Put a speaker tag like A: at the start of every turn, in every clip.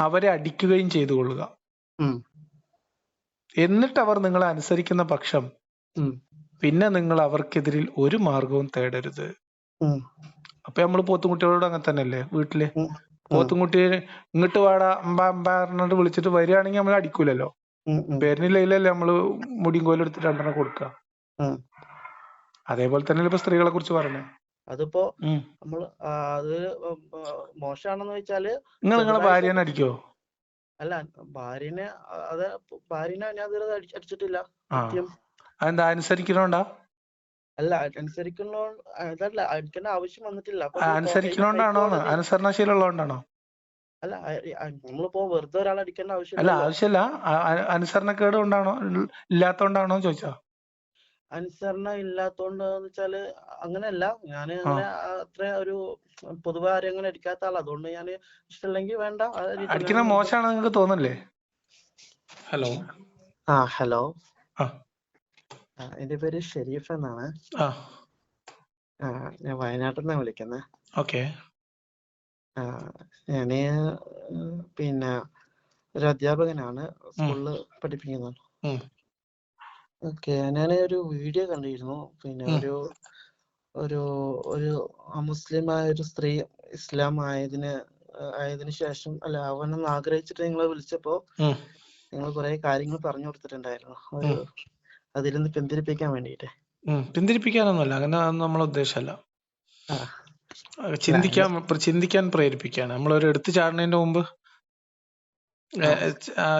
A: അവരെ അടിക്കുകയും ചെയ്തു കൊള്ളുക.
B: ഉം,
A: എന്നിട്ട് അവർ നിങ്ങളെ അനുസരിക്കുന്ന പക്ഷം
B: ഉം,
A: പിന്നെ നിങ്ങൾ അവർക്കെതിരിൽ ഒരു മാർഗവും തേടരുത്.
B: ഉം,
A: അപ്പൊ നമ്മള് പോത്തുംകുട്ടികളോട് അങ്ങനെ തന്നെയല്ലേ വീട്ടില്?
B: ഉം, ഉം,
A: പോത്തുംകുട്ടിയെ ഇങ്ങോട്ട് വാടാ അമ്പാ അമ്പാ പറഞ്ഞിട്ട് വിളിച്ചിട്ട് വരികയാണെങ്കിൽ നമ്മൾ അടിക്കൂലല്ലോ.
B: ഉം, ഉം,
A: പേരിനില്ലല്ലേ നമ്മള് മുടിയും കോലും എടുത്തിട്ട് രണ്ടെണ്ണം കൊടുക്കുക.
B: ഉം.
A: അതേപോലെ തന്നെ ഇപ്പൊ സ്ത്രീകളെ കുറിച്ച് പറഞ്ഞേ.
B: അതിപ്പോ നമ്മള് അത് മോശമാണെന്ന് വെച്ചാല്
A: നിങ്ങൾ നിങ്ങളെ
B: ചെറുതായിട്ട്
A: ഭാര്യനെ അടിക്കോ?
B: അല്ല, ഭാര്യനെ അത് ഭാര്യനെ ഞാൻ ഇതുവരെ അടിച്ചിട്ടില്ല.
A: ആ,
B: സത്യം.
A: അതെന്താ അനുസരിക്കണോണ്ടാ?
B: അല്ല, അനുസരിക്കണോ അതല്ല, അടിക്കേണ്ട ആവശ്യം വന്നിട്ടില്ല. അപ്പൊ അത്
A: അനുസരിക്കണോണ്ടാണോന്ന്?
B: ഹൈക്കോടതി.
A: അനുസരണശീലം ഉള്ളതുകൊണ്ടാണോ?
B: അല്ല, നമ്മളിപ്പോ വെറുതെ ഒരാളെ അടിക്കേണ്ട
A: അല്ല,
B: ആവശ്യമില്ലല്ലോ.
A: ആവശ്യമില്ല. അനുസരണക്കേട് കൊണ്ടാണോ ഇല്ലാത്തോണ്ടാണോ ചോദിച്ചാ?
B: അനുസരണ ഇല്ലാത്തോണ്ട് വെച്ചാല് അങ്ങനെയല്ല. ഞാന് അങ്ങനെ അത്ര ഒരു പൊതുവെ ആരും അങ്ങനെ അടിക്കാത്ത ആളാ. അതുകൊണ്ട് ഞാൻ ഇഷ്ടമില്ലെങ്കിൽ വേണ്ട.
A: അടിക്കുന്ന മോശമാണെന്ന് നിങ്ങൾക്ക് തോന്നില്ലേ? ഹലോ.
B: ഹലോ.
A: ആ,
B: എന്റെ പേര് ഷെരീഫ് എന്നാണ്.
A: ആ,
B: ഞാൻ വയനാട്ടിൽ നിന്നാണ് വിളിക്കുന്നത്.
A: ഓക്കെ.
B: ഞാന് പിന്നെ ഒരു അധ്യാപകനാണ്, സ്കൂളില് പഠിപ്പിക്കുന്നത്. ഓക്കെ. ഞാൻ ഒരു വീഡിയോ കണ്ടിരുന്നു. പിന്നെ ഒരു ഒരു ഒരു മുസ്ലിമായ ഒരു സ്ത്രീ ഇസ്ലാം ആയതിനു ശേഷം, അല്ല, അവനെന്ന് ആഗ്രഹിച്ചിട്ട് നിങ്ങളെ വിളിച്ചപ്പോ നിങ്ങൾ കുറെ കാര്യങ്ങൾ പറഞ്ഞു കൊടുത്തിട്ടുണ്ടായിരുന്നു. ഒരു അതിലൊന്ന് പിന്തിരിപ്പിക്കാൻ വേണ്ടിട്ട്.
A: പിന്തിരിപ്പിക്കാനൊന്നുമല്ല, അങ്ങനെ നമ്മളെ ഉദ്ദേശമല്ല. ചിന്തിക്കാൻ പ്രേരിപ്പിക്കാണ്. നമ്മളൊരു എടുത്തു ചാടുന്നതിന്റെ മുമ്പ്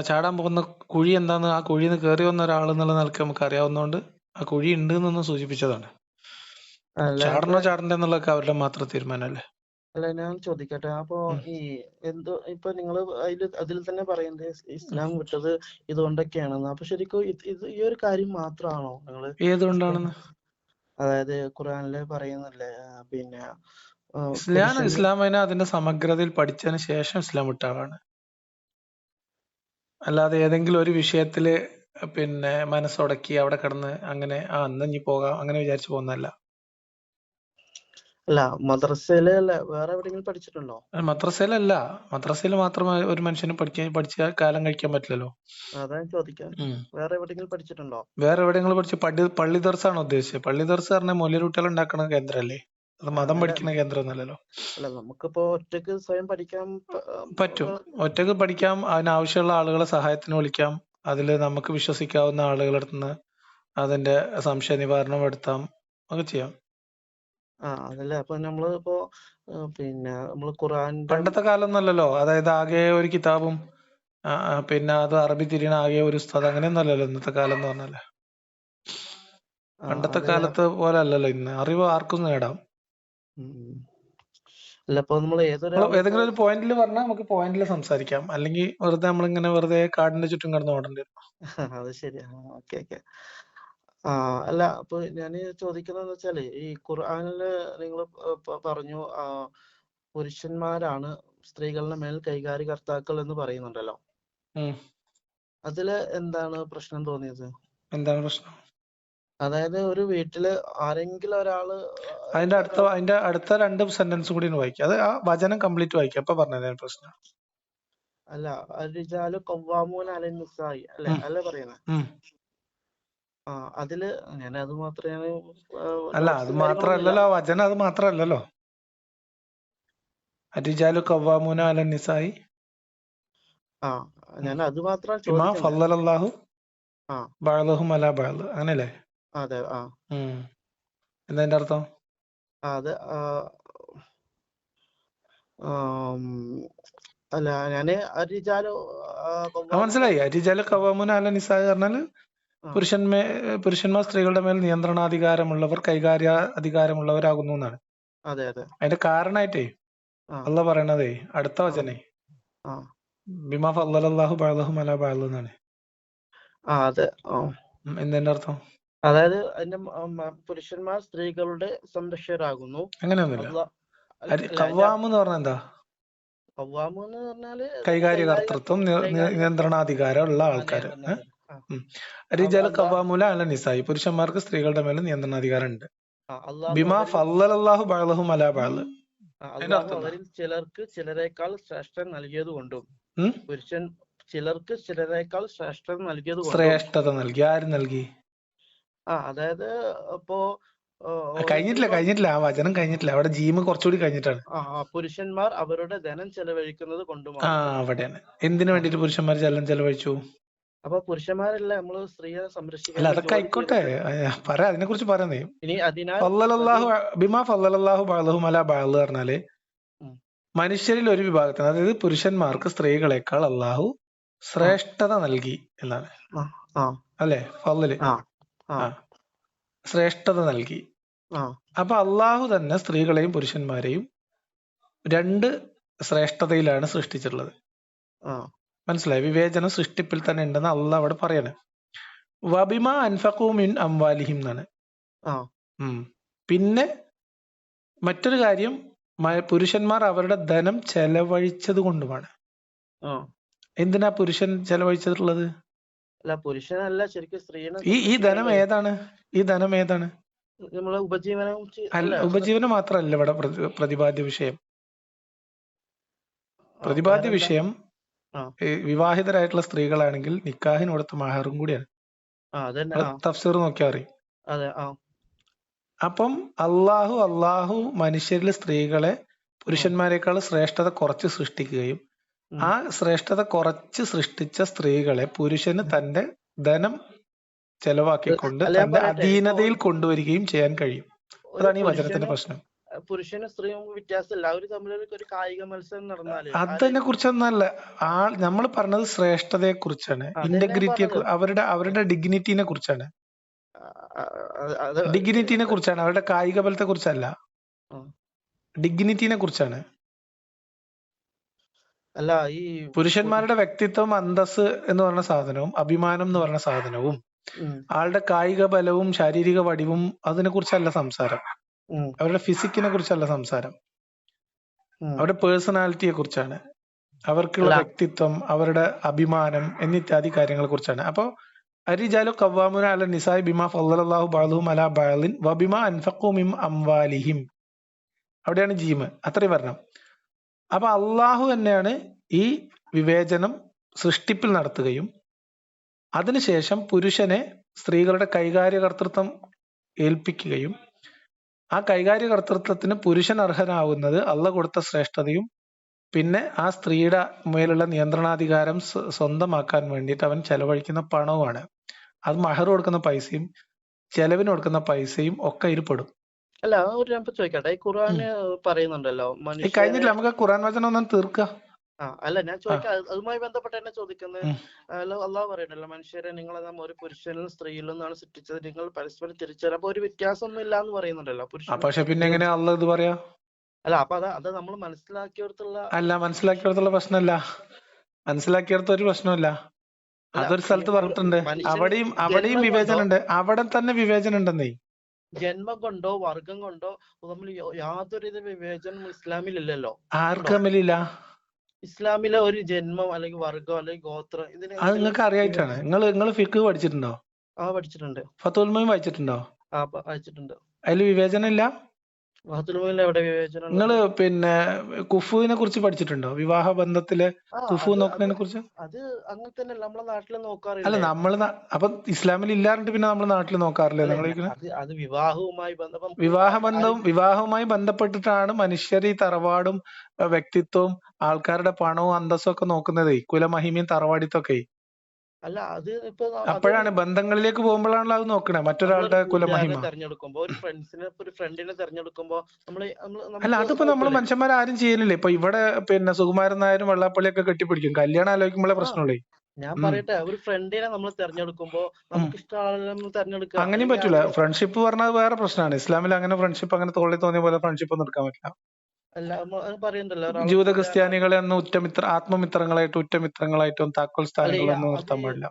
A: ചാടാൻ പോകുന്ന കുഴി എന്താന്ന് ആ കുഴിയിൽ നിന്ന് കയറി വന്ന ഒരാൾ എന്നുള്ള നിലക്ക് നമുക്ക് അറിയാവുന്നതുകൊണ്ട് ആ കുഴി ഉണ്ട് എന്നൊന്ന് സൂചിപ്പിച്ചതാണ്. ചാടണോ ചാടണ്ടേ എന്നുള്ളതൊക്കെ അവരുടെ മാത്രം തീരുമാനമല്ലേ.
B: അല്ല, ഞാൻ ചോദിക്കട്ടെ, അപ്പൊ ഇപ്പൊ നിങ്ങള് അതിൽ തന്നെ പറയുന്നത് ഇസ്ലാം വിട്ടത് ഇതുകൊണ്ടൊക്കെയാണെന്ന്. അപ്പൊ ശരിക്കും ഇത് ഈ ഒരു കാര്യം മാത്രമാണോ നിങ്ങള്?
A: ഏതുകൊണ്ടാണെന്ന്?
B: അതായത് ഖുർആനില് പറയുന്നില്ലേ, പിന്നെ
A: ഇസ്ലാം അതിന്റെ സമഗ്രതയിൽ പഠിച്ചതിന് ശേഷം ഇസ്ലാം വിട്ട ആളാണ്. അല്ലാതെ ഏതെങ്കിലും ഒരു വിഷയത്തില് മനസ്സുടക്കി അവിടെ കിടന്ന് അങ്ങനെ അന്ന് ഇനി പോകാം അങ്ങനെ വിചാരിച്ചു പോകുന്നതല്ല.
B: അല്ല, മദ്രസയിലല്ല, വേറെ എവിടെയെങ്കിലും പഠിച്ചിട്ടുണ്ടോ?
A: മദ്രസയിലല്ല. മദ്രസയിൽ മാത്രം ഒരു മനുഷ്യന് പഠിച്ച കാലം കഴിക്കാൻ പറ്റില്ലല്ലോ.
B: അതാണ് ചോദിക്കാൻ. വേറെ എവിടെയെങ്കിലും പഠിച്ചിട്ടുണ്ടോ?
A: വേറെ എവിടെയെങ്കിലും പഠിച്ച പള്ളി ദർസാണോ ഉദ്ദേശിച്ചത്? പള്ളി ദർസ് പറഞ്ഞ മൊല്യരുട്ടികൾ ഉണ്ടാക്കുന്ന കേന്ദ്രമല്ലേ, അത് മതം പഠിക്കുന്ന കേന്ദ്രമൊന്നുമല്ലല്ലോ.
B: അല്ല, നമുക്കിപ്പോ ഒറ്റക്ക് സ്വയം പഠിക്കാൻ
A: പറ്റും. ഒറ്റക്ക് പഠിക്കാം. അതിനാവശ്യമുള്ള ആളുകളെ സഹായത്തിന് വിളിക്കാം. അതില് നമുക്ക് വിശ്വസിക്കാവുന്ന ആളുകളടുത്ത് നിന്ന് അതിന്റെ സംശയ നിവാരണം എടുത്താം, ഒക്കെ ചെയ്യാം.
B: അതല്ലേ. അപ്പൊ നമ്മളിപ്പോ നമ്മള് ഖുർആന്റെ
A: പണ്ടത്തെ കാലം ഒന്നല്ലല്ലോ. അതായത് ആകെ ഒരു കിതാബും അത് അറബി തിരിയണ ആകെ ഒരു ഉസ്താദ്, അങ്ങനെയൊന്നല്ലല്ലോ ഇന്നത്തെ കാലം എന്ന് പറഞ്ഞാല്. പണ്ടത്തെ കാലത്ത് പോലെ അല്ലല്ലോ ഇന്ന്. അറിവ് ആർക്കും നേടാം. ഏതെങ്കിലും ഒരു പോയിന്റിൽ പറഞ്ഞാൽ നമുക്ക് പോയിന്റിൽ സംസാരിക്കാം. അല്ലെങ്കിൽ വെറുതെ നമ്മളിങ്ങനെ വെറുതെ കാടിന്റെ ചുറ്റും കിടന്ന് ഓടേണ്ടി വരും.
B: അത് ശരിയാ. ഓക്കെ. അല്ല, അപ്പൊ ഞാൻ ചോദിക്കുന്നതെന്ന് വെച്ചാല്, ഈ ഖുർആനില് നിങ്ങൾ പറഞ്ഞു പുരുഷന്മാരാണ് സ്ത്രീകളുടെ മേൽ കൈകാര്യകർത്താക്കൾ എന്ന് പറയുന്നുണ്ടല്ലോ. അതില് എന്താണ് പ്രശ്നം തോന്നിയത്?
A: എന്താണ് പ്രശ്നം?
B: അതായത് ഒരു വീട്ടില് ആരെങ്കിലും ഒരാള്
A: അതിന്റെ അടുത്ത 2 സെന്റൻസ് കൂടി വായിക്കാം. അത് ആ വചനം കംപ്ലീറ്റ് വായിക്കാം. അപ്പൊ പറഞ്ഞ പ്രശ്നം.
B: അല്ല, അർരിജാലു ഖവ്വാമൂന അലൻ നിസാഇ അല്ലേ പറയുന്നത്? അതില് ഞാൻ അത് മാത്രമേ
A: അല്ല, അത് മാത്രല്ലല്ലോ വചനം. അത് മാത്രല്ലല്ലോ. അർരിജാലു ഖവ്വാമൂന അലൻ നിസാഇ.
B: ഞാൻ അത് മാത്രം
A: ബിമാ ഫളലല്ലാഹു ബഅദഹും അലാ ബഅദ്, അങ്ങനെയല്ലേ?
B: അതെ.
A: എന്താ അതിന്റെ അർത്ഥം?
B: അത് അല്ല, ഞാന്
A: മനസ്സിലായി. അർരിജാലു ഖവ്വാമൂന അലാ നിസാഇ പറഞ്ഞാല് പുരുഷന്മാർ സ്ത്രീകളുടെ മേൽ നിയന്ത്രണാധികാരമുള്ളവർ, കൈകാര്യ അധികാരമുള്ളവരാകുന്നു എന്നാണ്. അതിന്റെ കാരണമായിട്ടേ അല്ലാഹ് പറയണതേ അടുത്ത വചനേ ബിമാ ഫളലല്ലാഹു ബഅദഹും അലാ ബഅദ് എന്നാണ്. എന്തിന്റെ അർത്ഥം?
B: അതായത് അതിന്റെ പുരുഷന്മാർ സ്ത്രീകളുടെ സംരക്ഷകരാകുന്നു.
A: അങ്ങനെയൊന്നുമില്ല. ഖവ്വാം എന്ന് പറഞ്ഞാൽ എന്താ?
B: ഖവ്വാം എന്ന് പറഞ്ഞാല്
A: കൈകാര്യകർത്തൃത്വം, നിയന്ത്രണാധികാരം ഉള്ള ആൾക്കാർ. അർരിജാലു ഖവ്വാമൂന അലൻ നിസാഇ, പുരുഷന്മാർക്ക് സ്ത്രീകളുടെ മേൽ നിയന്ത്രണാധികാരം ഉണ്ട്. ബിമാ ഫളലല്ലാഹു ബഅദഹും അലാ ബഅദ്,
B: അവരിൽ ചിലർക്ക് ചിലരെക്കാൾ ശ്രേഷ്ഠ നൽകിയതുകൊണ്ടും. പുരുഷൻ ചിലർക്ക് ചിലരേക്കാൾ ശ്രേഷ്ഠത നൽകിയത് കൊണ്ടും
A: ശ്രേഷ്ഠത നൽകി. ആര് നൽകി?
B: അതായത് ഇപ്പോ
A: കഴിഞ്ഞിട്ടില്ല ആ വചനം കഴിഞ്ഞിട്ടില്ല. അവിടെ ജീമ് കുറച്ചുകൂടി കഴിഞ്ഞിട്ടാണ്.
B: പുരുഷന്മാർ അവരുടെ ധനം ചെലവഴിക്കുന്നത് കൊണ്ടുമാണ്.
A: അവിടെയാണ്. എന്തിനു വേണ്ടിട്ട് പുരുഷന്മാർ ചെലവഴിച്ചു?
B: അപ്പൊ പുരുഷന്മാരല്ല നമ്മള് സ്ത്രീയെ സംരക്ഷിക്കാൻ.
A: അല്ല അതൊക്കെ ആയിക്കോട്ടെ, അതിനെ കുറിച്ച് പറയുന്നേ.
B: ഇനി അതിനാൽ
A: ബിമാ ഫല്ലല്ലാഹു ബഅദഹും അലാ ബഅദ് പറഞ്ഞാല് മനുഷ്യരിൽ ഒരു വിഭാഗത്തിന്, അതായത് പുരുഷന്മാർക്ക് സ്ത്രീകളെക്കാൾ അള്ളാഹു ശ്രേഷ്ഠത നൽകി എന്നാണ്. അല്ലെ? ഫضല് ശ്രേഷ്ഠത നൽകി. അപ്പൊ അള്ളാഹു തന്നെ സ്ത്രീകളെയും പുരുഷന്മാരെയും രണ്ട് ശ്രേഷ്ഠതയിലാണ് സൃഷ്ടിച്ചിട്ടുള്ളത്. മനസ്സിലായി? വിവേചനം സൃഷ്ടിപ്പിൽ തന്നെ ഉണ്ടെന്ന് അള്ളാഹ് അവിടെ പറയാണ്. വബിമ അൻഫഖൂ മിൻ അംവാലിഹിം എന്നാണ്. പിന്നെ മറ്റൊരു കാര്യം, പുരുഷന്മാർ അവരുടെ ധനം ചെലവഴിച്ചത് കൊണ്ടുമാണ്. എന്തിനാ പുരുഷൻ ചെലവഴിച്ചിട്ടുള്ളത്?
B: പുരുഷനല്ല ശരിക്കും സ്ത്രീയെ.
A: ഈ ധനം ഏതാണ്? ഉപജീവനം മാത്രമല്ല ഇവിടെ പ്രതിപാദ്യ വിഷയം. പ്രതിപാദ്യ വിഷയം വിവാഹിതരായിട്ടുള്ള സ്ത്രീകളാണെങ്കിൽ നിക്കാഹിന് കൊടുത്ത മഹറും കൂടിയാണ്. തഫ്സീർ നോക്കിയാൽ അറിയും. അപ്പം അള്ളാഹു മനുഷ്യരിൽ സ്ത്രീകളെ പുരുഷന്മാരെക്കാൾ ശ്രേഷ്ഠത കുറച്ച് സൃഷ്ടിക്കുകയും ആ ശ്രേഷ്ഠത കുറച്ച് സൃഷ്ടിച്ച സ്ത്രീകളെ പുരുഷന് തന്റെ ധനം ചെലവാക്കിക്കൊണ്ട് തന്റെ അധീനതയിൽ കൊണ്ടുവരികയും ചെയ്യാൻ കഴിയും. അതാണ് ഈ വചനത്തിന്റെ പ്രശ്നം.
B: പുരുഷനും സ്ത്രീയും വ്യത്യാസമില്ല, അവര് തമ്മിൽ ഒരു കായിക മത്സരം നടന്നാല്
A: അതിനെ കുറിച്ചൊന്നല്ല നമ്മൾ പറഞ്ഞത്. ശ്രേഷ്ഠതയെ കുറിച്ചാണ്, ഇന്റഗ്രിറ്റിയെ, അവരുടെ ഡിഗ്നിറ്റിനെ കുറിച്ചാണ്. അവരുടെ കായിക ബലത്തെ കുറിച്ചല്ല, ഡിഗ്നിറ്റിനെ കുറിച്ചാണ്.
B: അല്ല, ഈ
A: പുരുഷന്മാരുടെ വ്യക്തിത്വം, അന്തസ് എന്ന് പറഞ്ഞ സാധനവും അഭിമാനം എന്ന് പറഞ്ഞ സാധനവും ആളുടെ കായിക ബലവും ശാരീരിക വടിവും അതിനെ കുറിച്ചല്ല സംസാരം. അവരുടെ ഫിസിക്കിനെ കുറിച്ചല്ല സംസാരം. അവരുടെ പേഴ്സണാലിറ്റിയെ കുറിച്ചാണ്, അവർക്കുള്ള വ്യക്തിത്വം, അവരുടെ അഭിമാനം എന്നിത്യാദി കാര്യങ്ങളെ കുറിച്ചാണ്. അപ്പൊ അരിജാലു ഖവ്വാമുന അല നിസാഇ ബിമാ ഫളലല്ലാഹു ബഅദഹും അലാ ബഅദിൻ വബിമാ അൻഫഖൂ മിൻ അംവാലിഹിം. അവിടെയാണ് ജീമ്, അത്രയും വരണം. അപ്പൊ അള്ളാഹു തന്നെയാണ് ഈ വിവേചനം സൃഷ്ടിപ്പിൽ നടത്തുകയും അതിനുശേഷം പുരുഷനെ സ്ത്രീകളുടെ കൈകാര്യകർത്തൃത്വം ഏൽപ്പിക്കുകയും ആ കൈകാര്യകർത്തൃത്വത്തിന് പുരുഷൻ അർഹനാവുന്നത് അള്ളാഹ് കൊടുത്ത ശ്രേഷ്ഠതയും പിന്നെ ആ സ്ത്രീയുടെ മേലുള്ള നിയന്ത്രണാധികാരം സ്വന്തമാക്കാൻ വേണ്ടിയിട്ട് അവൻ ചെലവഴിക്കുന്ന പണവുമാണ്. അത് മഹർ കൊടുക്കുന്ന പൈസയും ചെലവിന് കൊടുക്കുന്ന പൈസയും ഒക്കെ ഇതിൽ പെടും.
B: അല്ല, ചോദിക്കട്ടെ, ഖുർആന് പറയുന്നുണ്ടല്ലോ
A: കഴിഞ്ഞില്ല, നമുക്ക് ഖുർആൻ വചനം ഒന്നും തീർക്കുക.
B: അല്ല, ഞാൻ ചോദിക്കാം, അതുമായി ബന്ധപ്പെട്ട് തന്നെ ചോദിക്കുന്നത്. അള്ളാഹു പറയണല്ലോ, മനുഷ്യരെ നിങ്ങളെ ഒരു പുരുഷനും സ്ത്രീയിലും നിന്നാണ് സൃഷ്ടിച്ചത്, നിങ്ങൾ പരസ്പരം തിരിച്ചറിയാം, അപ്പൊ ഒരു വ്യത്യാസമൊന്നും ഇല്ല എന്ന് പറയുന്നുണ്ടല്ലോ.
A: പക്ഷെ പിന്നെ എങ്ങനെയാ അള്ളാഹ് ഇത് പറയാ?
B: അല്ല, അപ്പൊ അത് നമ്മൾ
A: മനസ്സിലാക്കിയെടുത്തുള്ള പ്രശ്നമല്ല. മനസ്സിലാക്കിയെടുത്ത ഒരു പ്രശ്നമില്ല. അതൊരു സ്ഥലത്ത് പറഞ്ഞിട്ടുണ്ട്. അവിടെയും വിവേചനം ഉണ്ട്. അവിടെ തന്നെ വിവേചനം ഉണ്ടെന്നേ.
B: ജന്മം കൊണ്ടോ വർഗം കൊണ്ടോ നമ്മൾ യാതൊരുവിധ വിവേചനം ഇസ്ലാമിലില്ലല്ലോ.
A: ആർക്കമില്ല.
B: ഇസ്ലാമിലെ ഒരു ജന്മം അല്ലെങ്കിൽ വർഗം അല്ലെങ്കിൽ ഗോത്രം
A: അത് നിങ്ങൾക്ക് അറിയായിട്ടാണ്. നിങ്ങൾ ഫിഖ് പഠിച്ചിട്ടുണ്ടോ?
B: പഠിച്ചിട്ടുണ്ട്.
A: ഫതുൽ മുഈൻ വായിച്ചിട്ടുണ്ടോ?
B: വായിച്ചിട്ടുണ്ട്.
A: അതിൽ വിവേചനം ഇല്ല.
B: എവിടെ വിവേചനം?
A: നിങ്ങള് പിന്നെ കുഫുവിനെ കുറിച്ച് പഠിച്ചിട്ടുണ്ടോ? വിവാഹ ബന്ധത്തില് കുഫു നോക്കുന്നതിനെ കുറിച്ച്.
B: അത് അങ്ങനെ തന്നെ നമ്മളെ നാട്ടിൽ നോക്കാറില്ല.
A: അല്ല, അപ്പൊ ഇസ്ലാമിൽ ഇല്ലാണ്ട് പിന്നെ നമ്മുടെ നാട്ടിൽ നോക്കാറില്ലേ?
B: അത് വിവാഹവുമായി
A: ബന്ധപ്പെട്ടിട്ടാണ് മനുഷ്യർ ഈ തറവാടും വ്യക്തിത്വവും ആൾക്കാരുടെ പണവും അന്തസ്സും ഒക്കെ നോക്കുന്നതേ. കുലമഹിമയും തറവാടിത്തൊക്കെ.
B: അല്ല, അത് ഇപ്പൊ
A: അപ്പോഴാണ് ബന്ധങ്ങളിലേക്ക് പോകുമ്പോഴാണല്ലോ അത് നോക്കണേ, മറ്റൊരാളുടെ കുലമഹിമ.
B: ഫ്രണ്ടിനെ തെരഞ്ഞെടുക്കുമ്പോ
A: അല്ല, അതിപ്പോ നമ്മള് മനുഷ്യന്മാരും ചെയ്യലില്ലേ? ഇപ്പൊ ഇവിടെ പിന്നെ സുകുമാരൻ നായരും വെള്ളാപ്പള്ളിയൊക്കെ കെട്ടിപ്പിടിക്കും. കല്യാണം ആലോചിക്കുമ്പോഴേ പ്രശ്നമുള്ളേ.
B: ഞാൻ പറയട്ടെ, ഒരു ഫ്രണ്ടിനെ നമ്മൾ തെരഞ്ഞെടുക്കുമ്പോ നമുക്ക് ഇഷ്ടമുള്ള തെരഞ്ഞെടുക്കുക.
A: അങ്ങനെയും പറ്റൂല. ഫ്രണ്ട്ഷിപ്പ് പറഞ്ഞാൽ വേറെ പ്രശ്നമാണ്. ഇസ്ലാമിൽ അങ്ങനെ ഫ്രണ്ട്ഷിപ്പ് അങ്ങനെ തോന്നിയ പോലെ ഫ്രണ്ട്ഷിപ്പ് ഒന്നും എടുക്കാൻ പറ്റില്ല. ജൂത ക്രിസ്ത്യാനികളെ ഒന്നും ആത്മമിത്രങ്ങളായിട്ടും ഉറ്റമിത്രങ്ങളായിട്ടും താക്കോൽ സ്ഥാനങ്ങളൊന്നും നിർത്താൻ പാടില്ല.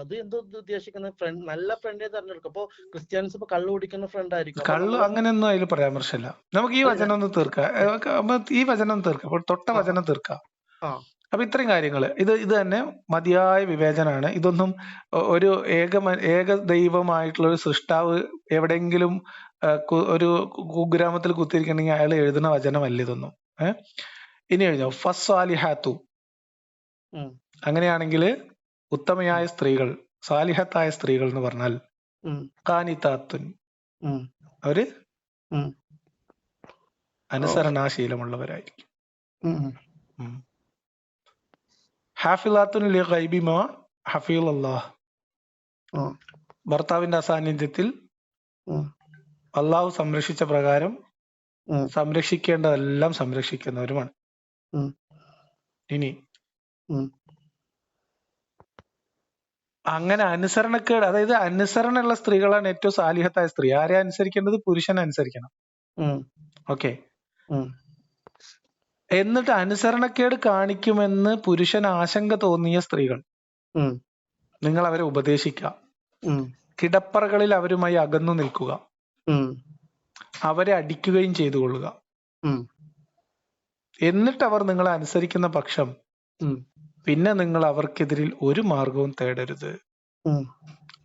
B: അത് എന്തോ ഉദ്ദേശിക്കുന്നത്? നല്ല ഫ്രണ്ടിനെ തെരഞ്ഞെടുക്കും. അപ്പൊ ക്രിസ്ത്യാനിസ് ഇപ്പൊ കള്ളു കുടിക്കുന്ന ഫ്രണ്ട് ആയിരിക്കും.
A: കള്ളു അങ്ങനെയൊന്നും അതിൽ പരാമർശമില്ല. നമുക്ക് ഈ വചനം ഒന്ന് തീർക്കാം. അപ്പോൾ തൊട്ട വചനം തീർക്കാം. അപ്പൊ ഇത്രയും കാര്യങ്ങള് ഇത് തന്നെ മതിയായ വിവേചനാണ്. ഇതൊന്നും ഒരു ഏക ദൈവമായിട്ടുള്ള ഒരു സൃഷ്ടാവ് എവിടെയെങ്കിലും ഒരു കുഗ്രാമത്തിൽ കുത്തിയിരിക്കണമെങ്കിൽ അയാൾ എഴുതുന്ന വചനമല്ല ഇതൊന്നും. ഇനി എഴുതോ ഫസ്വാലിഹാത്തു
B: ഉം,
A: അങ്ങനെയാണെങ്കിൽ ഉത്തമയായ സ്ത്രീകൾ, സാലിഹത്തായ സ്ത്രീകൾ എന്ന് പറഞ്ഞാൽ
B: ഉം,
A: കാനിതാത്തുൻ,
B: ഉം,
A: അവര്
B: ഉം. ഓക്കെ.
A: അനുസരണാശീലമുള്ളവരായിരിക്കും.
B: ഉം,
A: ഉം. ഹാഫിളാത്തുൻ ലിഗൈബി മാ ഹഫീളല്ലാഹ്,
B: ഉം,
A: ഭർത്താവിന്റെ അസാന്നിധ്യത്തിൽ
B: ഉം,
A: അള്ളാഹു സംരക്ഷിച്ച പ്രകാരം
B: ഉം,
A: സംരക്ഷിക്കേണ്ടതെല്ലാം സംരക്ഷിക്കുന്നവരുമാണ്.
B: ഉം,
A: ഇനി
B: ഉം,
A: അങ്ങനെ അനുസരണക്കേട്, അതായത് അനുസരണയുള്ള സ്ത്രീകളാണ് ഏറ്റവും സാലിഹത്തായ സ്ത്രീ. ആരെ അനുസരിക്കേണ്ടത്? പുരുഷനെ അനുസരിക്കണം.
B: ഉം,
A: ഓക്കെ.
B: ഉം,
A: എന്നിട്ട് അനുസരണക്കേട് കാണിക്കുമെന്ന് പുരുഷൻ ആശങ്ക തോന്നിയ സ്ത്രീകൾ,
B: ഉം,
A: നിങ്ങൾ അവരെ ഉപദേശിക്കുക.
B: ഉം,
A: കിടപ്പറകളിൽ അവരുമായി അകന്നു നിൽക്കുക.
B: ഉം,
A: അവരെ അടിക്കുകയും ചെയ്തു കൊള്ളുക.
B: ഉം,
A: എന്നിട്ട് അവർ നിങ്ങളെ അനുസരിക്കുന്ന പക്ഷം
B: ഉം,
A: പിന്നെ നിങ്ങൾ അവർക്കെതിരിൽ ഒരു മാർഗവും തേടരുത്.
B: ഉം,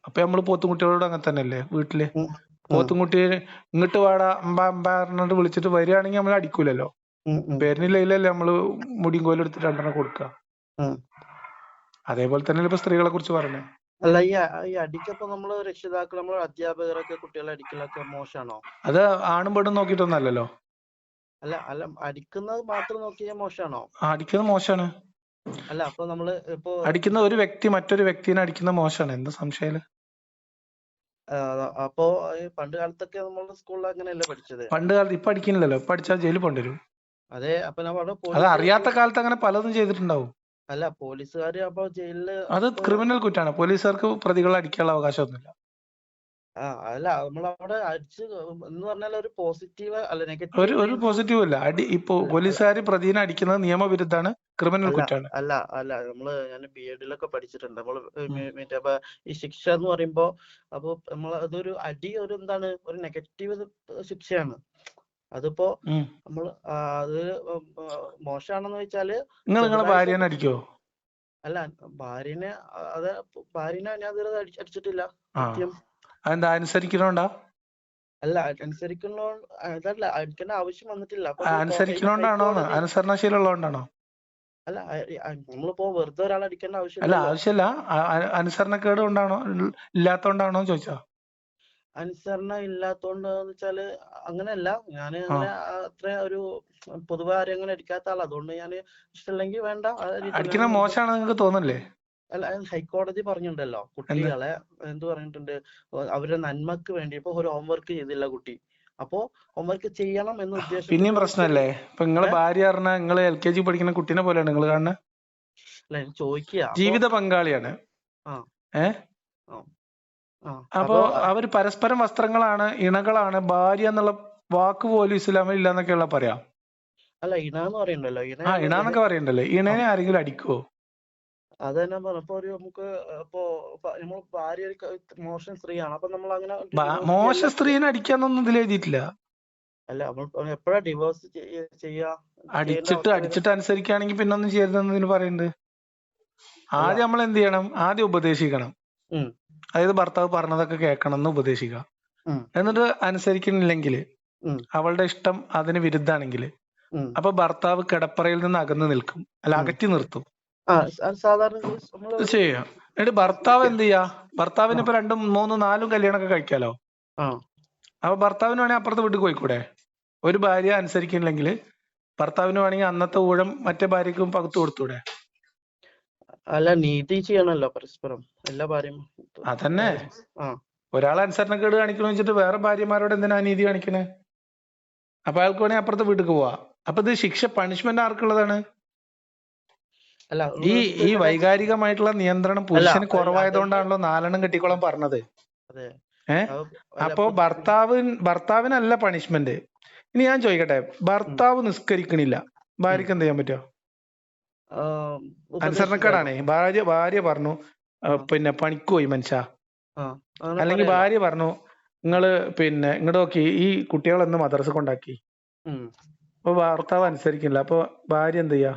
A: അപ്പൊ നമ്മള് പോത്തുംകുട്ടികളോട് അങ്ങനെ തന്നെയല്ലേ വീട്ടില്?
B: ഉം,
A: പോത്തുംകുട്ടിയെ ഇങ്ങോട്ട് വാടാ അമ്പ അമ്പ പറഞ്ഞിട്ട് വിളിച്ചിട്ട് വരികയാണെങ്കിൽ നമ്മൾ അടിക്കൂലല്ലോ.
B: ഉം, ഉം,
A: പേരിനില്ലല്ലേ നമ്മള് മുടിയും കോലും എടുത്തിട്ട് രണ്ടെണ്ണം കൊടുക്കുക.
B: ഉം.
A: അതേപോലെ തന്നെ ഇപ്പൊ സ്ത്രീകളെ കുറിച്ച് പറഞ്ഞേ.
B: അല്ല, ഈ അടിക്കപ്പോ നമ്മള് രക്ഷിതാക്കൾ, നമ്മള് അധ്യാപകരൊക്കെ കുട്ടികളെ അടിക്കലൊക്കെ മോശമാണോ?
A: അത് ആണും പെണ്ണും നോക്കിയിട്ടൊന്നല്ലല്ലോ.
B: അല്ല അല്ല, അടിക്കുന്നത് മാത്രം നോക്കിയാൽ മോശമാണോ?
A: അടിക്കുന്നത് മോശമാണ്.
B: അല്ല, അപ്പൊ നമ്മള് ഇപ്പൊ
A: അടിക്കുന്ന ഒരു വ്യക്തി മറ്റൊരു വ്യക്തിനെ അടിക്കുന്നത് മോശമാണ്. എന്താ സംശയം?
B: അപ്പോ പണ്ട് കാലത്തൊക്കെ നമ്മുടെ സ്കൂളിൽ അങ്ങനെയല്ലേ പഠിച്ചത്?
A: പണ്ട് കാലത്ത്, ഇപ്പൊ അടിക്കുന്നില്ലല്ലോ. ഇപ്പൊ അടിച്ചാൽ ജയിലിൽ പോണ്ടി വരും.
B: അതെ. അപ്പൊ നമ്മൾ
A: അത് അറിയാത്ത കാലത്ത് അങ്ങനെ പലതും ചെയ്തിട്ടുണ്ടാവും.
B: അല്ല, പോലീസുകാര് അപ്പൊ ജയിലില്
A: അത് ക്രിമിനൽ കുറ്റാണ്. പോലീസുകാർക്ക് പ്രതികളെ അടിക്കാനുള്ള അവകാശമൊന്നുമില്ല.
B: അല്ല, നമ്മളവിടെ അടിച്ച് എന്ന് പറഞ്ഞാൽ ഒരു പോസിറ്റീവ് അല്ല,
A: ഒരു
B: നെഗറ്റീവ്.
A: പോസിറ്റീവ് അല്ല. ഇപ്പൊ പോലീസുകാർ പ്രതിനെ അടിക്കുന്നത് നിയമവിരുദ്ധാണ്, ക്രിമിനൽ കുറ്റാണ്.
B: അല്ല, ഞാൻ BEd പഠിച്ചിട്ടുണ്ട്. നമ്മള് മറ്റേ ഈ ശിക്ഷ എന്ന് പറയുമ്പോ, അപ്പൊ അതൊരു അടി, ഒരു എന്താണ്, ഒരു നെഗറ്റീവ് ശിക്ഷയാണ്. അതിപ്പോ നമ്മൾ അത് മോശമാണെന്ന് വെച്ചാല്,
A: നിങ്ങളെ ഭാര്യനെ അടിക്കോ?
B: അല്ല, ഭാര്യനെ ഞാൻ ഇതുവരെ അടിച്ചിട്ടില്ല. സത്യം.
A: അതെന്താ? അനുസരിക്കണോണ്ടാ?
B: അല്ല, അതല്ല, അടിക്കേണ്ട ആവശ്യം വന്നിട്ടില്ല.
A: അനുസരിക്കണോണ്ടാണോ? അനുസരണശീലം ഉള്ളതുകൊണ്ടാണോ?
B: അല്ല, നമ്മളിപ്പോ വെറുതെ ഒരാളെ അടിക്കേണ്ട
A: അല്ല,
B: ആവശ്യമില്ല.
A: ആവശ്യമില്ല. അനുസരണക്കേട് കൊണ്ടാണോ ഇല്ലാത്തോണ്ടാണോ ചോദിച്ചാ?
B: അനുസരണ ഇല്ലാത്തോണ്ടെന്ന് വെച്ചാല് അങ്ങനെയല്ല. ഞാൻ അങ്ങനെ അത്ര ഒരു പൊതുവെ ആരും അങ്ങനെ അടിക്കാത്ത ആളാ. അതുകൊണ്ട് ഞാൻ ഇഷ്ടമില്ലെങ്കിൽ വേണ്ട.
A: അടിക്കുന്നത് മോശമാണെന്ന് നിങ്ങൾക്ക് തോന്നില്ലേ?
B: അല്ല, ഹൈക്കോടതി പറഞ്ഞിട്ടുണ്ടല്ലോ, കുട്ടികളെ എന്ത് പറഞ്ഞിട്ടുണ്ട്, അവരുടെ നന്മക്ക് വേണ്ടി. ഇപ്പൊ ഒരു ഹോംവർക്ക് ചെയ്തില്ല കുട്ടി, അപ്പോ ഹോംവർക്ക് ചെയ്യണം എന്ന ഉദ്ദേശം.
A: പിന്നെയും പ്രശ്നമല്ലേ? ഇപ്പൊ നിങ്ങളെ ഭാര്യ പറഞ്ഞാൽ നിങ്ങള് LKG പഠിക്കുന്ന കുട്ടീനെ പോലെയാണ് നിങ്ങൾ കാണുന്നത്.
B: അല്ല, ചോദിക്കുക,
A: ജീവിത പങ്കാളിയാണ്. അപ്പോ അവര് പരസ്പരം വസ്ത്രങ്ങളാണ്, ഇണകളാണ്. ഭാര്യ എന്നുള്ള വാക്ക് പോലും ഇസ്ലാമിൽ ഇല്ലാന്നൊക്കെയുള്ള പറയാം.
B: അല്ല, ഇണന്ന് പറയണ്ടല്ലോ.
A: ഇണന്നൊക്കെ പറയണ്ടല്ലേ. ഇണനെ ആരെങ്കിലും അടിക്കുവോ?
B: അത് തന്നെ പറഞ്ഞു. ഇപ്പൊ നമുക്ക് നമ്മൾ ഭാര്യ മോശം സ്ത്രീയാണ്, അപ്പൊ നമ്മൾ അങ്ങനെ
A: മോശ സ്ത്രീനെ അടിക്കാന്നൊന്നും ഇതിൽ എഴുതിയിട്ടില്ല.
B: അല്ല, നമ്മൾ എപ്പോഴാ ഡിവോഴ്സ് ചെയ്യാ?
A: അടിച്ചിട്ട് അനുസരിക്കുകയാണെങ്കിൽ പിന്നെ ഒന്നും ചെയ്യരുതെന്ന് ഇതിന് പറയുന്നുണ്ട്. ആദ്യം നമ്മൾ എന്ത് ചെയ്യണം? ആദ്യം ഉപദേശിക്കണം. അതായത് ഭർത്താവ് പറഞ്ഞതൊക്കെ കേൾക്കണം എന്ന് ഉപദേശിക്കുക. എന്നിട്ട് അനുസരിക്കുന്നില്ലെങ്കിൽ, അവളുടെ ഇഷ്ടം അതിന് വിരുദ്ധാണെങ്കിൽ, അപ്പൊ ഭർത്താവ് കിടപ്പറയിൽ നിന്ന് അകന്നു നിൽക്കും, അല്ല അകറ്റി നിർത്തും. ചെയ്യാം. എന്നിട്ട് ഭർത്താവ് എന്ത് ചെയ്യാ? ഭർത്താവിന് ഇപ്പൊ 2, 3, 4 കല്യാണമൊക്കെ കഴിക്കാലോ. അപ്പൊ ഭർത്താവിന് വേണമെങ്കിൽ അപ്പുറത്ത് വീട്ടിൽ പോയിക്കൂടെ? ഒരു ഭാര്യ അനുസരിക്കുന്നില്ലെങ്കിൽ ഭർത്താവിന് വേണമെങ്കിൽ അന്നത്തെ ഊഴം മറ്റേ ഭാര്യക്കും പകുത്തു കൊടുത്തൂടെ?
B: അല്ല, നീതി ചെയ്യണല്ലോ പരസ്പരം എല്ലാ ഭാര്യയും.
A: അതന്നെ. ഒരാൾ അനുസരണക്കേട് കാണിക്കണമെന്ന് വെച്ചിട്ട് വേറെ ഭാര്യമാരോട് എന്തിനാ നീതി കാണിക്കണേ? അപ്പൊ അയാൾക്ക് വേണമെങ്കിൽ അപ്പുറത്തെ വീട്ടിൽ പോവാ. അപ്പൊ ഇത് ശിക്ഷ, പണിഷ്മെന്റ് ആർക്കുള്ളതാണ്? ഈ വൈകാരികമായിട്ടുള്ള നിയന്ത്രണം പുരുഷന് കുറവായതുകൊണ്ടാണല്ലോ 4 കെട്ടിക്കോളം പറഞ്ഞത്. അപ്പോ ഭർത്താവിനല്ല പണിഷ്മെന്റ്. ഇനി ഞാൻ ചോദിക്കട്ടെ, ഭർത്താവ് നിസ്കരിക്കണില്ല, ഭാര്യക്ക് എന്ത് ചെയ്യാൻ പറ്റുമോ? അനുസരണക്കേടാണേ. ഭാര്യ പറഞ്ഞു പിന്നെ പണിക്ക് പോയി മനുഷ്യ, അല്ലെങ്കിൽ ഭാര്യ പറഞ്ഞു നിങ്ങള് ഇങ്ങോട്ട് നോക്കി ഈ കുട്ടികളെന്ന് മദ്രസ കൊണ്ടാക്കി. അപ്പൊ ഭർത്താവ് അനുസരിക്കില്ല, അപ്പൊ ഭാര്യ എന്ത് ചെയ്യാ?